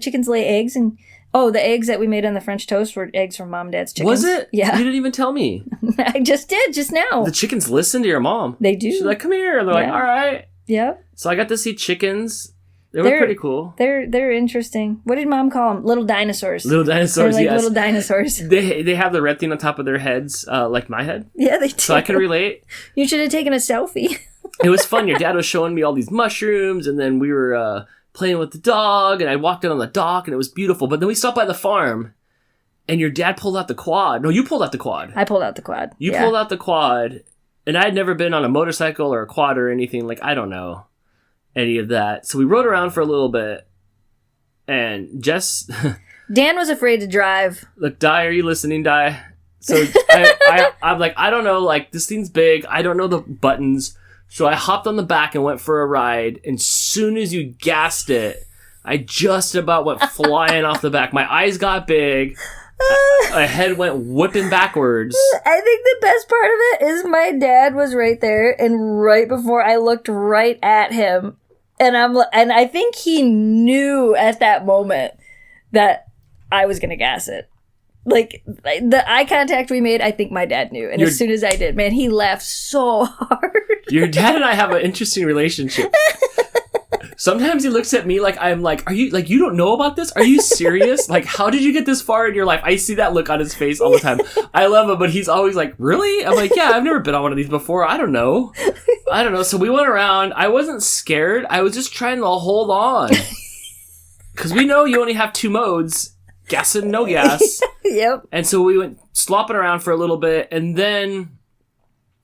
chickens lay eggs, and... Oh, the eggs that we made on the French toast were eggs from Mom and Dad's chickens. Was it? Yeah. You didn't even tell me. I just did, just now. The chickens listen to your mom. They do. She's like, come here. And they're like, all right. Yep. So I got to see chickens. They're pretty cool. They're interesting. What did Mom call them? Little dinosaurs. Little dinosaurs, they're like yes. little dinosaurs. They have the red thing on top of their heads, like my head. Yeah, they do. So I can relate. You should have taken a selfie. It was fun. Your dad was showing me all these mushrooms, and then we were playing with the dog, and I walked in on the dock, and it was beautiful. But then we stopped by the farm, and your dad pulled out the quad. No, you pulled out the quad. I pulled out the quad. You pulled out the quad, and I had never been on a motorcycle or a quad or anything. Like, I don't know any of that. So we rode around for a little bit, and Jess... Dan was afraid to drive. Look, Di, are you listening, Di? So I'm like, I don't know, like, this thing's big. I don't know the buttons. So I hopped on the back and went for a ride. And soon as you gassed it, I just about went flying off the back. My eyes got big. My head went whipping backwards. I think the best part of it is my dad was right there, and right before I looked right at him, and I think he knew at that moment that I was gonna gas it. Like, the eye contact we made, I think my dad knew. And as soon as I did, man, he laughed so hard. Your dad and I have an interesting relationship. Sometimes he looks at me like I'm like, are you, like, you don't know about this? Are you serious? Like, how did you get this far in your life? I see that look on his face all the time. I love him, but he's always like, really? I'm like, yeah, I've never been on one of these before. I don't know. So we went around. I wasn't scared. I was just trying to hold on. Because we know you only have 2 modes. Gas and no gas. Yep. And so we went slopping around for a little bit, and then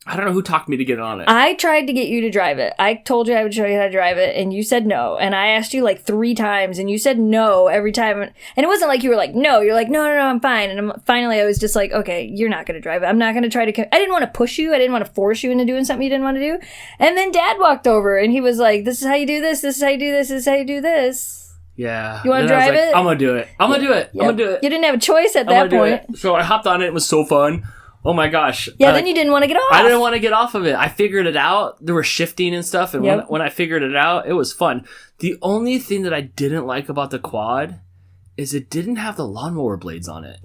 I don't know who talked me to get on it. I tried to get you to drive it. I told you I would show you how to drive it, and you said no. And I asked you like 3 times, and you said no every time. And it wasn't like you were like, no. You're like, no, I'm fine. And finally I was just like, okay, you're not going to drive it. I'm not going to try to... I didn't want to push you. I didn't want to force you into doing something you didn't want to do. And then Dad walked over, and he was like, this is how you do this. This is how you do this. This is how you do this. Yeah. You want to drive it? I'm going to do it. I'm going to do it. Yep. I'm going to do it. You didn't have a choice at that point. So I hopped on it. It was so fun. Oh my gosh. Yeah, then you didn't want to get off. I didn't want to get off of it. I figured it out. There was shifting and stuff. And when I figured it out, it was fun. The only thing that I didn't like about the quad is it didn't have the lawnmower blades on it.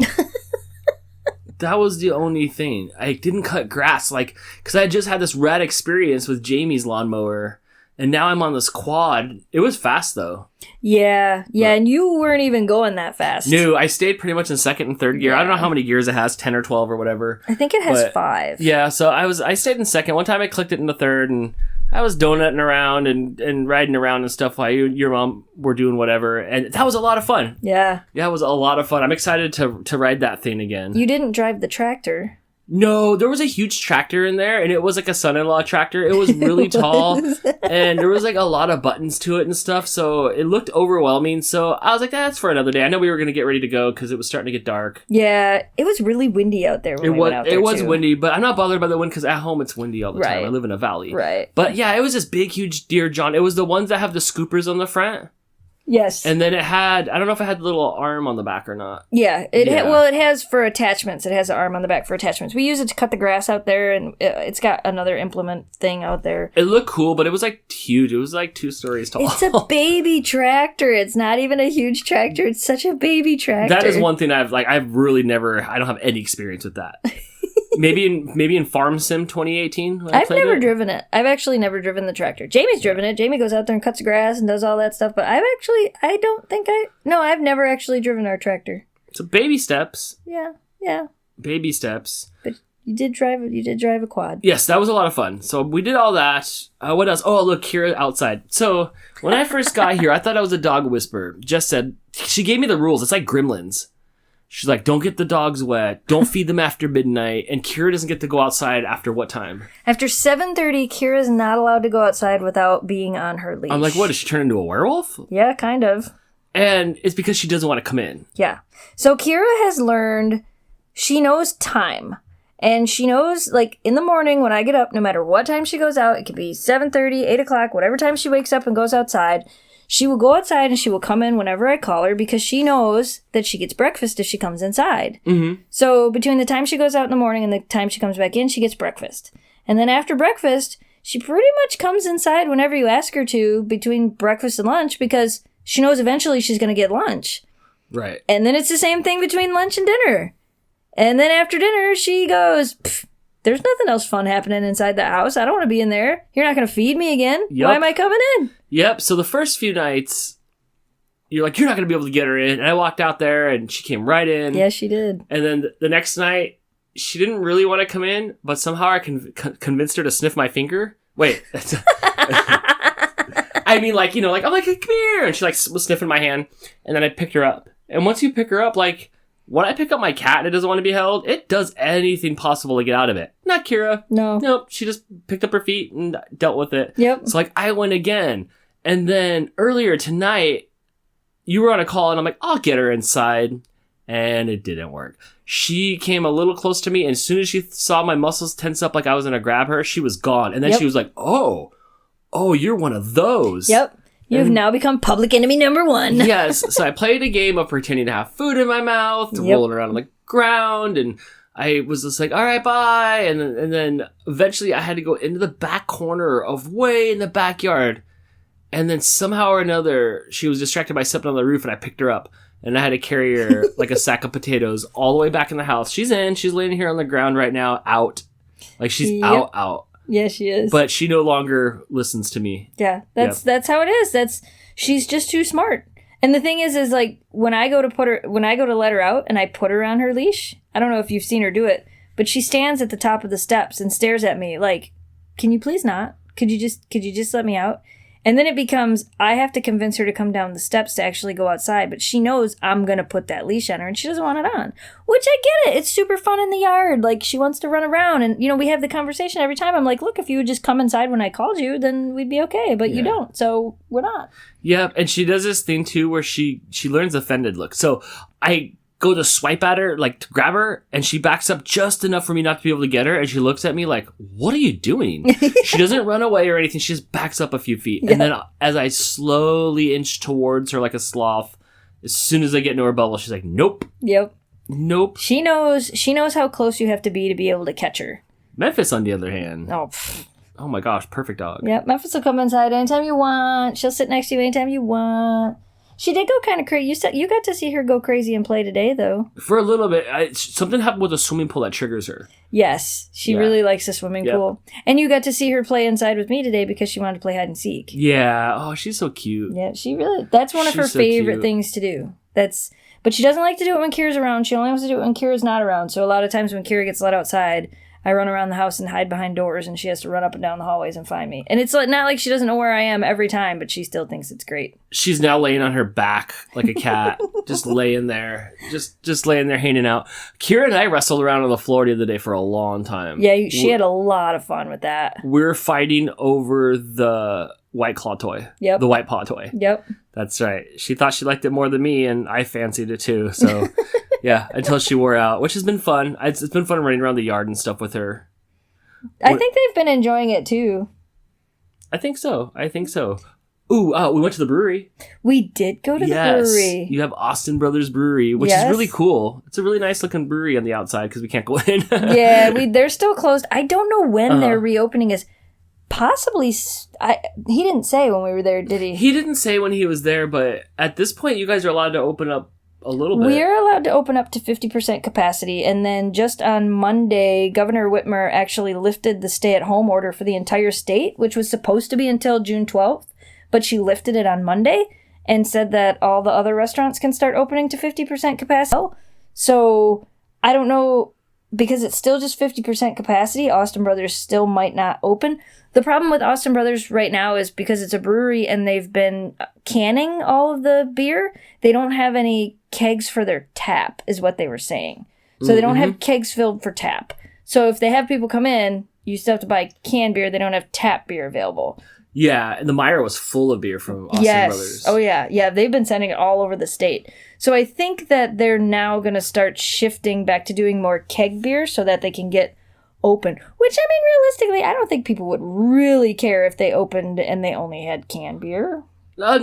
That was the only thing. I didn't cut grass, like, because I just had this rad experience with Jamie's lawnmower. And now I'm on this quad. It was fast, though. Yeah, and you weren't even going that fast. No, I stayed pretty much in 2nd and 3rd gear. I don't know how many gears it has, 10 or 12 or whatever. I think it has 5. Yeah, so I stayed in 2nd. One time I clicked it in the 3rd, and I was donutting around and riding around and stuff while your mom were doing whatever. And that was a lot of fun. Yeah. Yeah, it was a lot of fun. I'm excited to ride that thing again. You didn't drive the tractor. No, there was a huge tractor in there, and it was like a son-in-law tractor. It was really tall, and there was like a lot of buttons to it and stuff, so it looked overwhelming. So I was like, that's for another day. I know we were going to get ready to go because it was starting to get dark. Yeah, it was really windy out there when we went out there, It was too. windy, but I'm not bothered by the wind because at home it's windy all the time. Right. I live in a valley. Right. But yeah, it was this big, huge deer, John. It was the ones that have the scoopers on the front. Yes. And then it had, I don't know if it had the little arm on the back or not. Yeah. It has for attachments. It has an arm on the back for attachments. We use it to cut the grass out there, and it's got another implement thing out there. It looked cool, but it was like huge. It was like 2 stories tall. It's a baby tractor. It's not even a huge tractor. It's such a baby tractor. That is one thing I don't have any experience with that. Maybe in Farm Sim 2018. I've never driven it. I've actually never driven the tractor. Jamie's driven it. Jamie goes out there and cuts the grass and does all that stuff. But I've never actually driven our tractor. So baby steps. Yeah. Baby steps. But you did drive a quad. Yes, that was a lot of fun. So we did all that. What else? Oh, look, Kira outside. So when I first got here, I thought I was a dog whisperer. Jess said, she gave me the rules. It's like Gremlins. She's like, don't get the dogs wet. Don't feed them after midnight. And Kira doesn't get to go outside after what time? After 7:30, Kira's not allowed to go outside without being on her leash. I'm like, what? Does she turn into a werewolf? Yeah, kind of. And it's because she doesn't want to come in. Yeah. So Kira has learned, she knows time. And she knows, like, in the morning when I get up, no matter what time she goes out, it could be 7:30, 8 o'clock, whatever time she wakes up and goes outside, she will go outside and she will come in whenever I call her because she knows that she gets breakfast if she comes inside. Mm-hmm. So between the time she goes out in the morning and the time she comes back in, she gets breakfast. And then after breakfast, she pretty much comes inside whenever you ask her to between breakfast and lunch because she knows eventually she's going to get lunch. Right. And then it's the same thing between lunch and dinner. And then after dinner, she goes, there's nothing else fun happening inside the house. I don't want to be in there. You're not going to feed me again. Yep. Why am I coming in? Yep. So the first few nights, you're like, you're not going to be able to get her in. And I walked out there and she came right in. Yeah, she did. And then the next night, she didn't really want to come in, but somehow I convinced her to sniff my finger. Wait. I mean, like, I'm like, hey, come here. And she was sniffing my hand. And then I picked her up. And once you pick her up, like, when I pick up my cat and it doesn't want to be held, it does anything possible to get out of it. Not Kira. No. Nope. She just picked up her feet and dealt with it. Yep. So, like, I went again. And then earlier tonight, you were on a call and I'm like, I'll get her inside. And it didn't work. She came a little close to me. And as soon as she saw my muscles tense up like I was going to grab her, she was gone. And then she was like, oh, you're one of those. Yep. You've now become public enemy number 1. Yes. So I played a game of pretending to have food in my mouth, rolling around on the ground, and I was just like, all right, bye. And then eventually I had to go into the back corner of way in the backyard. And then somehow or another, she was distracted by stepping on the roof, and I picked her up. And I had to carry her like a sack of potatoes all the way back in the house. She's laying here on the ground right now, out. Like she's out. Yeah, she is. But she no longer listens to me. Yeah, that's how it is. She's just too smart. And the thing is like when I go to let her out and I put her on her leash, I don't know if you've seen her do it, but she stands at the top of the steps and stares at me like, "Can you please not? Could you just let me out?" And then it becomes, I have to convince her to come down the steps to actually go outside. But she knows I'm going to put that leash on her and she doesn't want it on. Which I get it. It's super fun in the yard. Like, she wants to run around. And, we have the conversation every time. I'm like, look, if you would just come inside when I called you, then we'd be okay. But you don't. So we're not. Yeah. And she does this thing, too, where she learns offended look. So I go to swipe at her, like to grab her, and she backs up just enough for me not to be able to get her, and she looks at me like, what are you doing? She doesn't run away or anything, she just backs up a few feet. And then as I slowly inch towards her like a sloth, as soon as I get into her bubble, she's like, nope. Yep. Nope. She knows how close you have to be able to catch her. Memphis, on the other hand. Oh my gosh, perfect dog. Yep, Memphis will come inside anytime you want. She'll sit next to you anytime you want. She did go kind of crazy. You got to see her go crazy and play today, though. For a little bit. Something happened with a swimming pool that triggers her. Yes, she really likes the swimming pool. And you got to see her play inside with me today because she wanted to play hide and seek. Yeah. Oh, she's so cute. Yeah, that's one of her favorite things to do. But she doesn't like to do it when Kira's around. She only wants to do it when Kira's not around. So a lot of times when Kira gets let outside, I run around the house and hide behind doors, and she has to run up and down the hallways and find me. And it's like, not like she doesn't know where I am every time, but she still thinks it's great. She's now laying on her back like a cat, just laying there, just laying there hanging out. Kira and I wrestled around on the floor the other day for a long time. Yeah, she had a lot of fun with that. We're fighting over the White Claw toy. Yep. The White Paw toy. Yep. That's right. She thought she liked it more than me, and I fancied it too. So, yeah, until she wore out, which has been fun. It's been fun running around the yard and stuff with her. I think they've been enjoying it too. I think so. Ooh, we went to the brewery. We did go to the brewery. You have Austin Brothers Brewery, which is really cool. It's a really nice looking brewery on the outside because we can't go in. Yeah, they're still closed. I don't know when their reopening is. Possibly, he didn't say when we were there, did he? He didn't say when he was there, but at this point, you guys are allowed to open up a little bit. We're allowed to open up to 50% capacity, and then just on Monday, Governor Whitmer actually lifted the stay-at-home order for the entire state, which was supposed to be until June 12th, but she lifted it on Monday and said that all the other restaurants can start opening to 50% capacity. So, I don't know, because it's still just 50% capacity, Austin Brothers still might not open. The problem with Austin Brothers right now is because it's a brewery and they've been canning all of the beer, they don't have any kegs for their tap, is what they were saying. So they don't have kegs filled for tap. So if they have people come in, you still have to buy canned beer. They don't have tap beer available. Yeah, and the Meyer was full of beer from Austin Brothers. Oh, yeah. Yeah, they've been sending it all over the state. So I think that they're now going to start shifting back to doing more keg beer so that they can get open. Which, I mean, realistically, I don't think people would really care if they opened and they only had canned beer. Not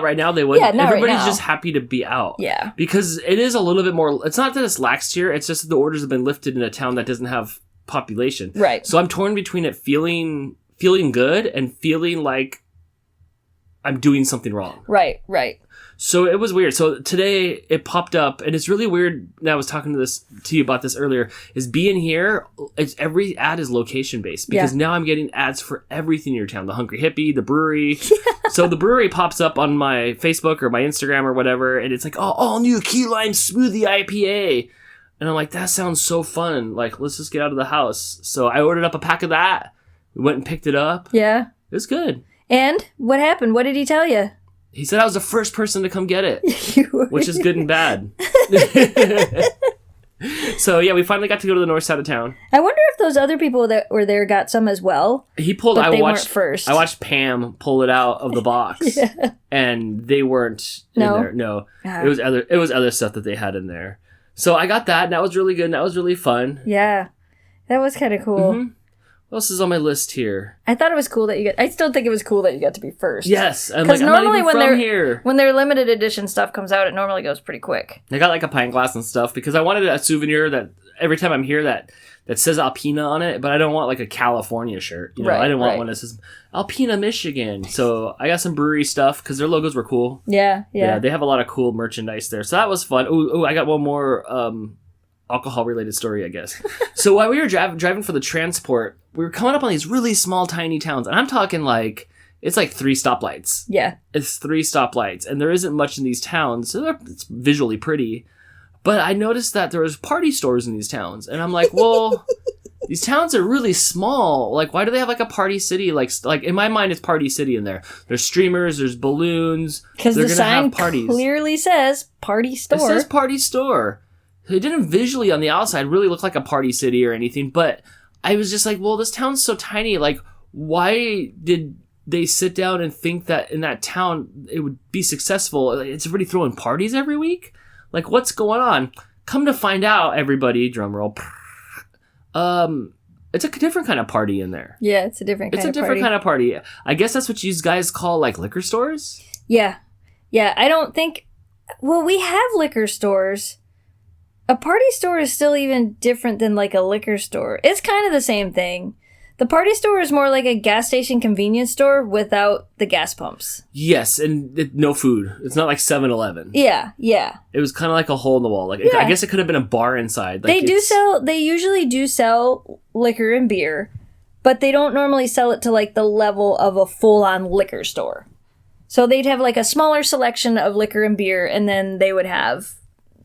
right now. They wouldn't. Yeah, not Everybody's right now. just happy to be out. Yeah. Because it is a little bit more. It's not that it's lax here. It's just that the orders have been lifted in a town that doesn't have population. Right. So I'm torn between it feeling good and feeling like I'm doing something wrong. Right. So it was weird. So today it popped up, and it's really weird. And I was talking to you about this earlier. Is being here, every ad is location based because now I'm getting ads for everything in your town. The Hungry Hippie, the brewery. So the brewery pops up on my Facebook or my Instagram or whatever, and it's like, oh, all new key lime smoothie IPA. And I'm like, that sounds so fun. Like, let's just get out of the house. So I ordered up a pack of that. We went and picked it up. Yeah. It was good. And what happened? What did he tell you? He said I was the first person to come get it, which is good and bad. So, yeah, we finally got to go to the north side of town. I wonder if those other people that were there got some as well. Weren't first. I watched Pam pull it out of the box, and they weren't in there. No, it was other stuff that they had in there. So I got that, and that was really good, and that was really fun. Yeah, that was kind of cool. Mm-hmm. What else is on my list here? I thought it was cool that I still think it was cool that you got to be first. Yes, because normally when their limited edition stuff comes out, it normally goes pretty quick. I got like a pint glass and stuff because I wanted a souvenir that every time I'm here that says Alpena on it, but I don't want like a California shirt. You know, I didn't want one that says Alpena, Michigan. So I got some brewery stuff because their logos were cool. Yeah. They have a lot of cool merchandise there, so that was fun. Oh, I got one more alcohol related story, I guess. So while we were driving for the transport, we were coming up on these really small, tiny towns, and I'm talking like it's like 3 stoplights. Yeah, it's 3 stoplights, and there isn't much in these towns, so it's visually pretty. But I noticed that there was party stores in these towns, and I'm like, well, these towns are really small. Like, why do they have like a party city? Like in my mind, it's party city in there. There's streamers, there's balloons. Because the sign clearly says party store. It says party store. It didn't visually on the outside really look like a party city or anything, but I was just like, well, this town's so tiny. Like, why did they sit down and think that in that town it would be successful? It's already throwing parties every week? Like, what's going on? Come to find out, everybody, drum roll. It's a different kind of party in there. Yeah, it's a different kind of party. It's a different kind of party. I guess that's what you guys call, like, liquor stores? Yeah. Yeah, I don't think... Well, we have liquor stores. A party store is still even different than, like, a liquor store. It's kind of the same thing. The party store is more like a gas station convenience store without the gas pumps. Yes, and no food. It's not like 7-Eleven. Yeah. It was kind of like a hole in the wall. Like I guess it could have been a bar inside. Like They usually do sell liquor and beer, but they don't normally sell it to like the level of a full-on liquor store. So they'd have like a smaller selection of liquor and beer, and then they would have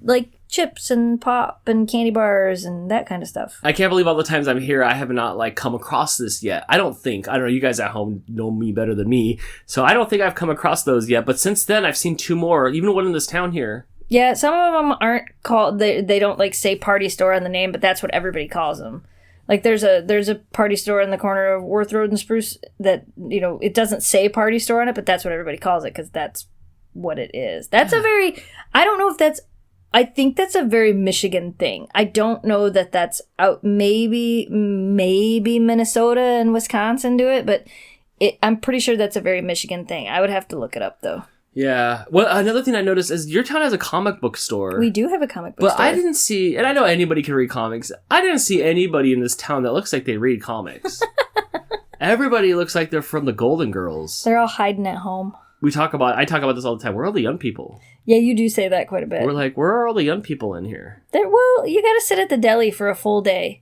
like chips and pop and candy bars and that kind of stuff. I can't believe all the times I'm here, I have not like come across this yet. I don't know. You guys at home know me better than me, so I don't think I've come across those yet. But since then, I've seen 2 more, even one in this town here. Yeah, some of them aren't called. They don't like say party store on the name, but that's what everybody calls them. Like there's a party store in the corner of Worth Road and Spruce that, you know, it doesn't say party store on it, but that's what everybody calls it because that's what it is. That's a very, I don't know if that's, I think that's a very Michigan thing. I don't know that that's out, maybe Minnesota and Wisconsin do it, but I'm pretty sure that's a very Michigan thing. I would have to look it up though. Yeah. Well, another thing I noticed is your town has a comic book store. We do have a comic book store. But I didn't see, and I know anybody can read comics, I didn't see anybody in this town that looks like they read comics. Everybody looks like they're from the Golden Girls. They're all hiding at home. I talk about this all the time. Where are all the young people? Yeah, you do say that quite a bit. We're like, where are all the young people in here? Well, you gotta sit at the deli for a full day.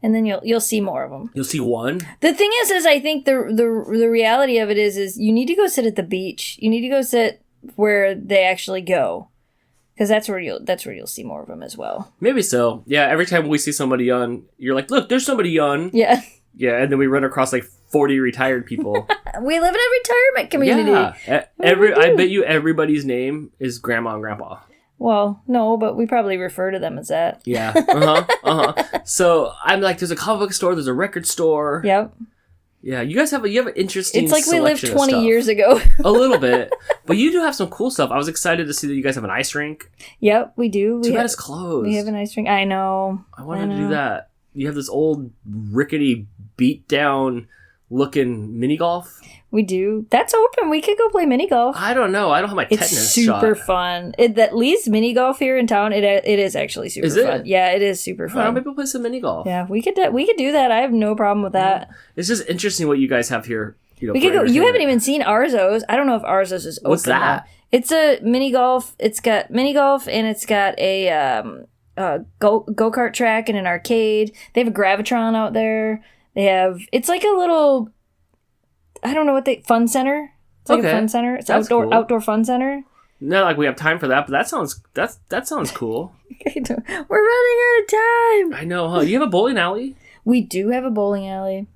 And then you'll see more of them. You'll see one? The thing is I think the reality of it is you need to go sit at the beach. You need to go sit where they actually go, because that's where you'll see more of them as well. Maybe so. Yeah. Every time we see somebody young, you're like, look, there's somebody young. Yeah. Yeah. And then we run across like 40 retired people. We live in a retirement community. Yeah. I bet you everybody's name is grandma and grandpa. Well, no, but we probably refer to them as that. Yeah. So I'm like, there's a comic book store, there's a record store. Yep. Yeah, you guys have an interesting. It's like we lived 20 years ago. A little bit, but you do have some cool stuff. I was excited to see that you guys have an ice rink. Yep, we do. Too bad it's closed. We have an ice rink. I know. I wanted to do that. You have this old rickety, beat down looking mini golf. We do. That's open. We could go play mini golf. I don't know. I don't have my tetanus shot. It's super fun. That Lee's mini golf here in town. It is actually super fun. Yeah, it is super fun. Why don't people play some mini golf? Yeah, we could do that. I have no problem with that. Yeah. It's just interesting what you guys have here. We could go. You haven't even seen Arzo's. I don't know if Arzo's is open. What's that? Now. It's a mini golf. It's got mini golf and it's got a go-kart track and an arcade. They have a Gravitron out there. It's like a little, I don't know fun center. It's like a fun center. It's outdoor fun center. Not like we have time for that, but that sounds cool. We're running out of time. I know, huh? You have a bowling alley? We do have a bowling alley.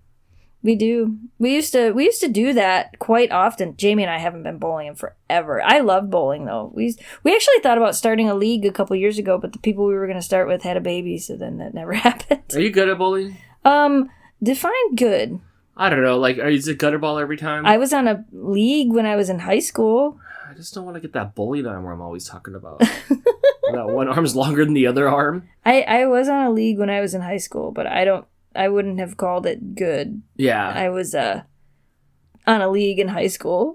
We do. We used to do that quite often. Jamie and I haven't been bowling in forever. I love bowling though. We actually thought about starting a league a couple years ago, but the people we were going to start with had a baby, so then that never happened. Are you good at bowling? Define good. I don't know. Like, is it gutter ball every time? I was on a league when I was in high school. I just don't want to get that bowling arm where I'm always talking about. That one arm's longer than the other arm. I was on a league when I was in high school, but I wouldn't have called it good. Yeah. I was on a league in high school.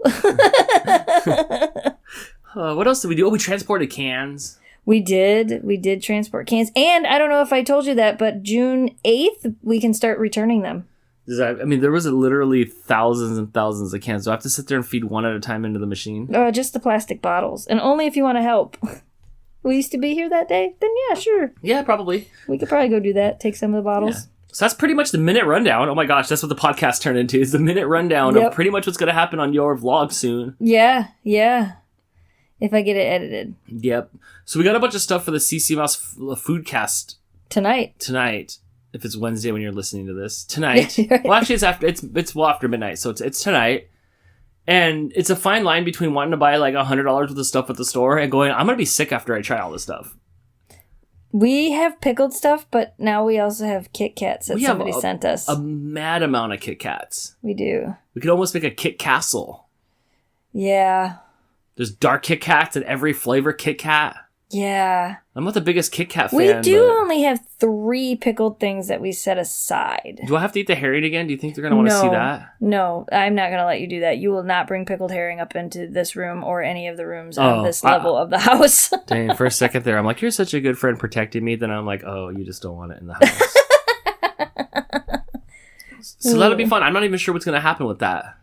What else did we do? Oh, we transported cans. We did transport cans. And I don't know if I told you that, but June 8th, we can start returning them. There was literally thousands and thousands of cans. Do I have to sit there and feed one at a time into the machine? Just the plastic bottles. And only if you want to help. We used to be here that day? Then yeah, sure. Yeah, probably. We could probably go do that. Take some of the bottles. Yeah. So that's pretty much the minute rundown. Oh my gosh, that's what the podcast turned into. Is the minute rundown of pretty much what's going to happen on your vlog soon. Yeah. If I get it edited. Yep. So we got a bunch of stuff for the CC Mouse Foodcast tonight. If it's Wednesday when you're listening to this tonight. Right. Well, actually, it's well after midnight, so it's tonight. And it's a fine line between wanting to buy like $100 worth of stuff at the store and going, I'm gonna be sick after I try all this stuff. We have pickled stuff, but now we also have Kit Kats that somebody sent us. A mad amount of Kit Kats. We do. We could almost make a Kit Castle. Yeah. There's dark Kit Kats in every flavor Kit Kat. Yeah. I'm not the biggest Kit Kat fan. We do only have 3 pickled things that we set aside. Do I have to eat the herring again? Do you think they're going to want to see that? No, I'm not going to let you do that. You will not bring pickled herring up into this room or any of the rooms on this level of the house. Dang, for a second there, I'm like, you're such a good friend protecting me. Then I'm like, oh, you just don't want it in the house. So that'll be fun. I'm not even sure what's going to happen with that.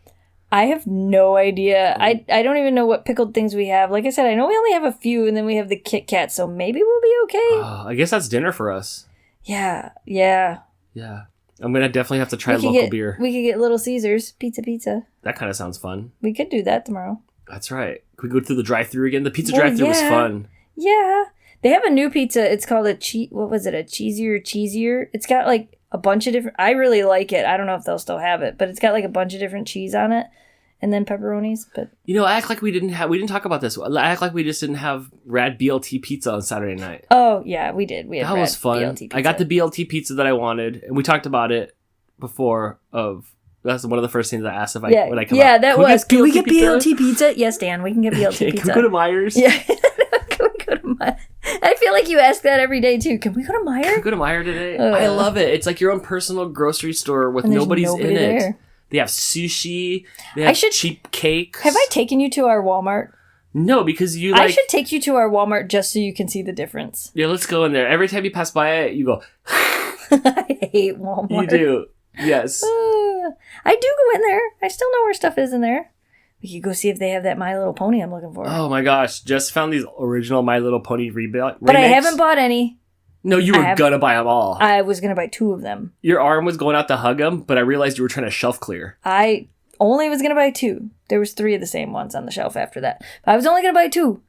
I have no idea. I don't even know what pickled things we have. Like I said, I know we only have a few, and then we have the Kit Kat, so maybe we'll be okay. I guess that's dinner for us. Yeah. I'm going to definitely have to try local beer. We could get Little Caesars, pizza. That kind of sounds fun. We could do that tomorrow. That's right. Could we go through the drive-thru again? The pizza drive-thru was fun. Yeah. They have a new pizza. It's called a what was it? A cheesier. It's got like a bunch of different. I really like it. I don't know if they'll still have it, but it's got like a bunch of different cheese on it, and then pepperonis. But I act like we didn't talk about this. I act like we just didn't have rad BLT pizza on Saturday night. Oh yeah, we did. We had that was fun. BLT pizza. I got the BLT pizza that I wanted, and we talked about it before. That's one of the first things I asked when I come out. Yeah, that was. Can we get pizza? BLT pizza? Yes, Dan, we can get BLT pizza. Can we go to Myers? Yeah. Can we go to Myers? I feel like you ask that every day too. Can we go to Myers? Can we go to Myers today? I love it. It's like your own personal grocery store with nobody's nobody in it. there. They have sushi. They have cheap cakes. Have I taken you to our Walmart? No, because you I should take you to our Walmart just so you can see the difference. Yeah, let's go in there. Every time you pass by it, you go. I hate Walmart. You do. Yes. I do go in there. I still know where stuff is in there. We could go see if they have that My Little Pony I'm looking for. Oh my gosh. Just found these original My Little Pony remakes. But I haven't bought any. No, you were going to buy them all. I was going to buy 2 of them. Your arm was going out to hug them, but I realized you were trying to shelf clear. I only was going to buy 2. There was 3 of the same ones on the shelf after that. But I was only going to buy 2.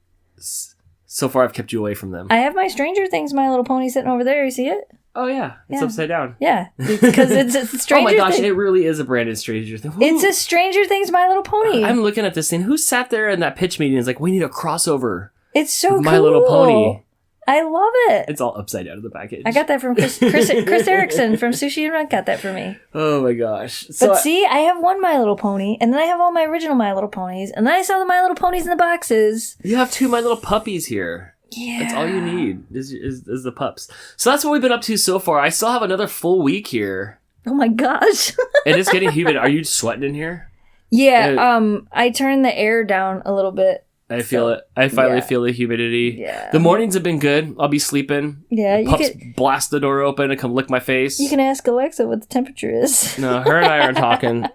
So far, I've kept you away from them. I have my Stranger Things My Little Pony sitting over there. You see it? Oh, yeah. It's upside down. Yeah. Because it's a Stranger Things. Oh, my gosh. It really is a Brandon Stranger Thing. It's a Stranger Things My Little Pony. I'm looking at this thing. Who sat there in that pitch meeting and is like, we need a crossover. It's so cool. My Little Pony. I love it. It's all upside down in the package. I got that from Chris Erickson from Sushi and Run got that for me. Oh, my gosh. But see, I have one My Little Pony, and then I have all my original My Little Ponies, and then I saw the My Little Ponies in the boxes. You have 2 My Little Puppies here. Yeah. That's all you need is the pups. So that's what we've been up to so far. I still have another full week here. Oh my gosh. And it's getting humid. Are you sweating in here? Yeah. I turned the air down a little bit. I feel it. I finally feel the humidity. Yeah. The mornings have been good. I'll be sleeping. Yeah. Pups blast the door open and come lick my face. You can ask Alexa what the temperature is. No, her and I aren't talking.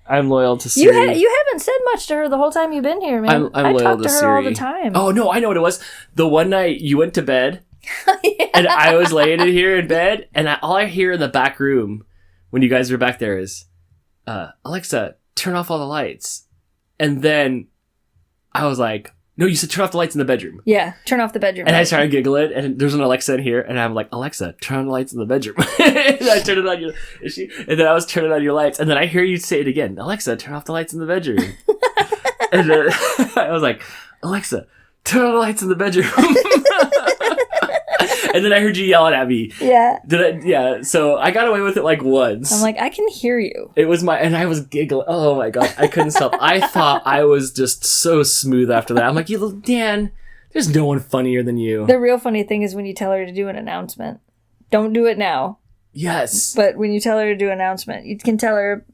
I'm loyal to Siri. You haven't said much to her the whole time you've been here, man. I'm loyal talk to her Siri all the time. Oh, no, I know what it was. The one night you went to bed, and I was laying in here in bed, and all I hear in the back room when you guys were back there is, Alexa, turn off all the lights. And then I was like, no, you said turn off the lights in the bedroom. Yeah, turn off the bedroom. And I started giggling, and there's an Alexa in here, and I'm like, Alexa, turn on the lights in the bedroom. And I turned it on and then I was turning on your lights, and then I hear you say it again, Alexa, turn off the lights in the bedroom. And then I was like, Alexa, turn on the lights in the bedroom. And then I heard you yelling at me. Yeah. Yeah. So I got away with it like once. I'm like, I can hear you. It was and I was giggling. Oh my God. I couldn't stop. I thought I was just so smooth after that. I'm like, Dan, there's no one funnier than you. The real funny thing is when you tell her to do an announcement. Don't do it now. Yes. But when you tell her to do an announcement, you can tell her,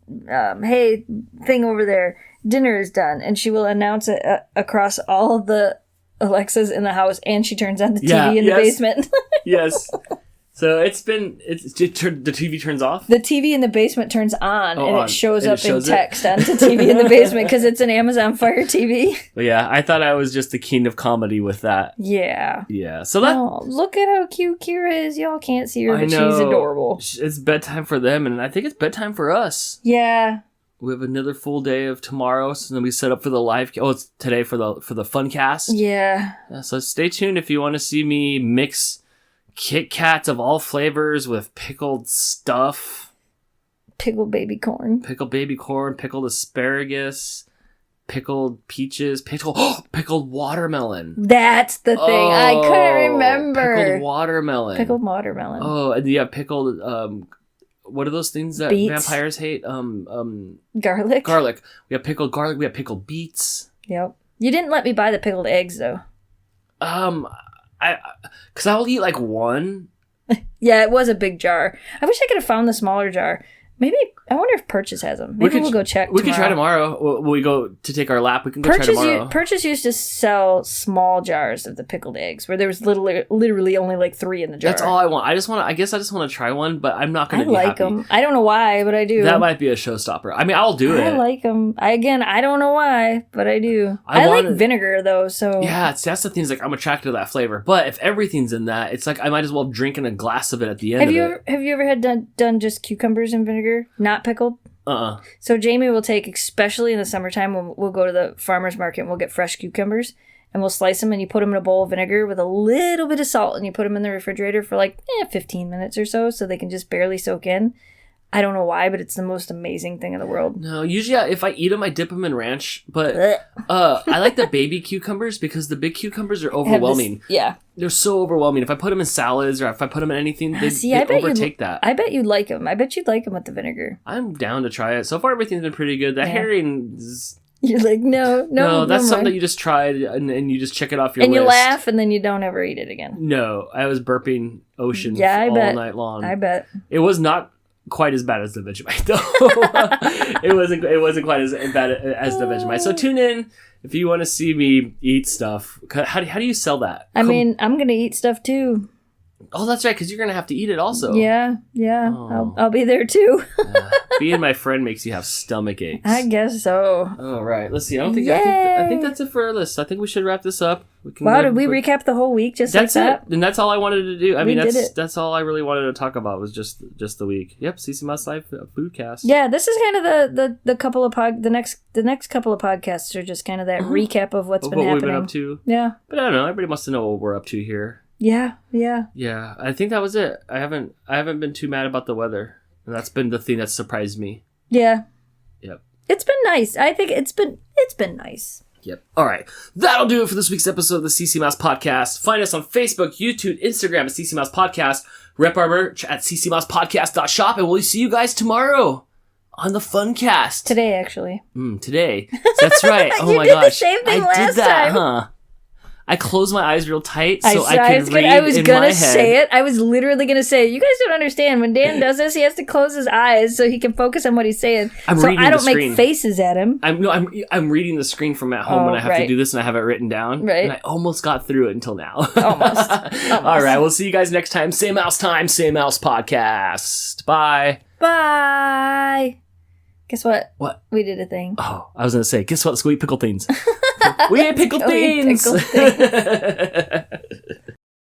hey, thing over there, dinner is done. And she will announce it across all the Alexas in the house, and she turns on the TV in the basement. Yes. So the TV turns off? The TV in the basement turns on, and it shows up in text onto it? TV in the basement because it's an Amazon Fire TV. But yeah, I thought I was just the king of comedy with that. Yeah. Yeah. So that. Oh, look at how cute Kira is. Y'all can't see her, but she's adorable. It's bedtime for them, and I think it's bedtime for us. Yeah. We have another full day of tomorrow, so then we set up for the live. Oh, it's today for the fun cast. Yeah. So stay tuned if you want to see me mix Kit Kats of all flavors with pickled stuff. Pickled baby corn. Pickled asparagus, pickled peaches, pickled watermelon. That's the thing. I couldn't remember. Pickled watermelon. Oh, and you have pickled what are those things that beets? Vampires hate? Garlic. We have pickled garlic. We have pickled beets. Yep. You didn't let me buy the pickled eggs though. Because I'll eat like one. Yeah, it was a big jar. I wish I could have found the smaller jar. Maybe, I wonder if Purchase has them. Maybe we'll go check We could try tomorrow. When we go to take our lap, we can go try tomorrow. Purchase used to sell small jars of the pickled eggs, where there was literally only like 3 in the jar. That's all I want. I guess I just want to try one, but I'm not going to be happy. I like them. I don't know why, but I do. That might be a showstopper. I mean, I'll do it. I like them. I don't know why, but I do. I like vinegar, though, so... Yeah, that's the thing. Is like, I'm attracted to that flavor. But if everything's in that, it's like I might as well drink in a glass of it at the end Have you ever done just cucumbers in vinegar, not pickled? So Jamie will take, especially in the summertime, when we'll go to the farmer's market and we'll get fresh cucumbers, and we'll slice them and you put them in a bowl of vinegar with a little bit of salt and you put them in the refrigerator for like 15 minutes or so they can just barely soak in. I don't know why, but it's the most amazing thing in the world. No, usually if I eat them, I dip them in ranch. But I like the baby cucumbers because the big cucumbers are overwhelming. Yeah. They're so overwhelming. If I put them in salads or if I put them in anything, they overtake that. I bet you'd like them. I bet you'd like them with the vinegar. I'm down to try it. So far, everything's been pretty good. The herring is... You're like, no, that's something that you just tried and you just check it off your list. And you laugh and then you don't ever eat it again. No, I was burping ocean all night long. I bet. It was not quite as bad as the Vegemite, though. it wasn't quite as bad as the Vegemite. So tune in if you want to see me eat stuff. How do you sell that? I mean, I'm gonna eat stuff too. Oh, that's right, because you're gonna have to eat it also. Yeah. Oh. I'll be there too. Being my friend makes you have stomach aches. I guess so. All right, let's see. I think that's it for our list. I think we should wrap this up. Wow, did we recap the whole week just like that? That's it, and that's all I wanted to do. I mean, that's all I really wanted to talk about was just the week. Yep, CC Mouse Life Foodcast. Yeah, this is kind of the couple of the next couple of podcasts are just kind of that recap of what's been happening. What we've been up to. Yeah, but I don't know. Everybody must know what we're up to here. Yeah. Yeah, I think that was it. I haven't been too mad about the weather, and that's been the thing that surprised me. Yeah. Yep. It's been nice. I think it's been nice. Yep. All right. That'll do it for this week's episode of the CC Mouse Podcast. Find us on Facebook, YouTube, Instagram at CC Mouse Podcast. Rep our merch at ccmousepodcast.shop, and we'll see you guys tomorrow on the Funcast. Today, actually. Today. That's right. Oh my gosh. You did the same thing last time. Huh? I closed my eyes real tight so I could read I was in gonna my say head. it. I was literally gonna say it. You guys don't understand. When Dan does this, he has to close his eyes so he can focus on what he's saying. So I don't make faces at him. I'm reading the screen from at home when I have to do this and I have it written down. Right. And I almost got through it until now. Almost. All right. We'll see you guys next time. Same mouse time, same mouse podcast. Bye. Bye. Guess what? What? We did a thing. Oh, I was going to say, guess what? Let's go eat pickle things. We ate pickle beans.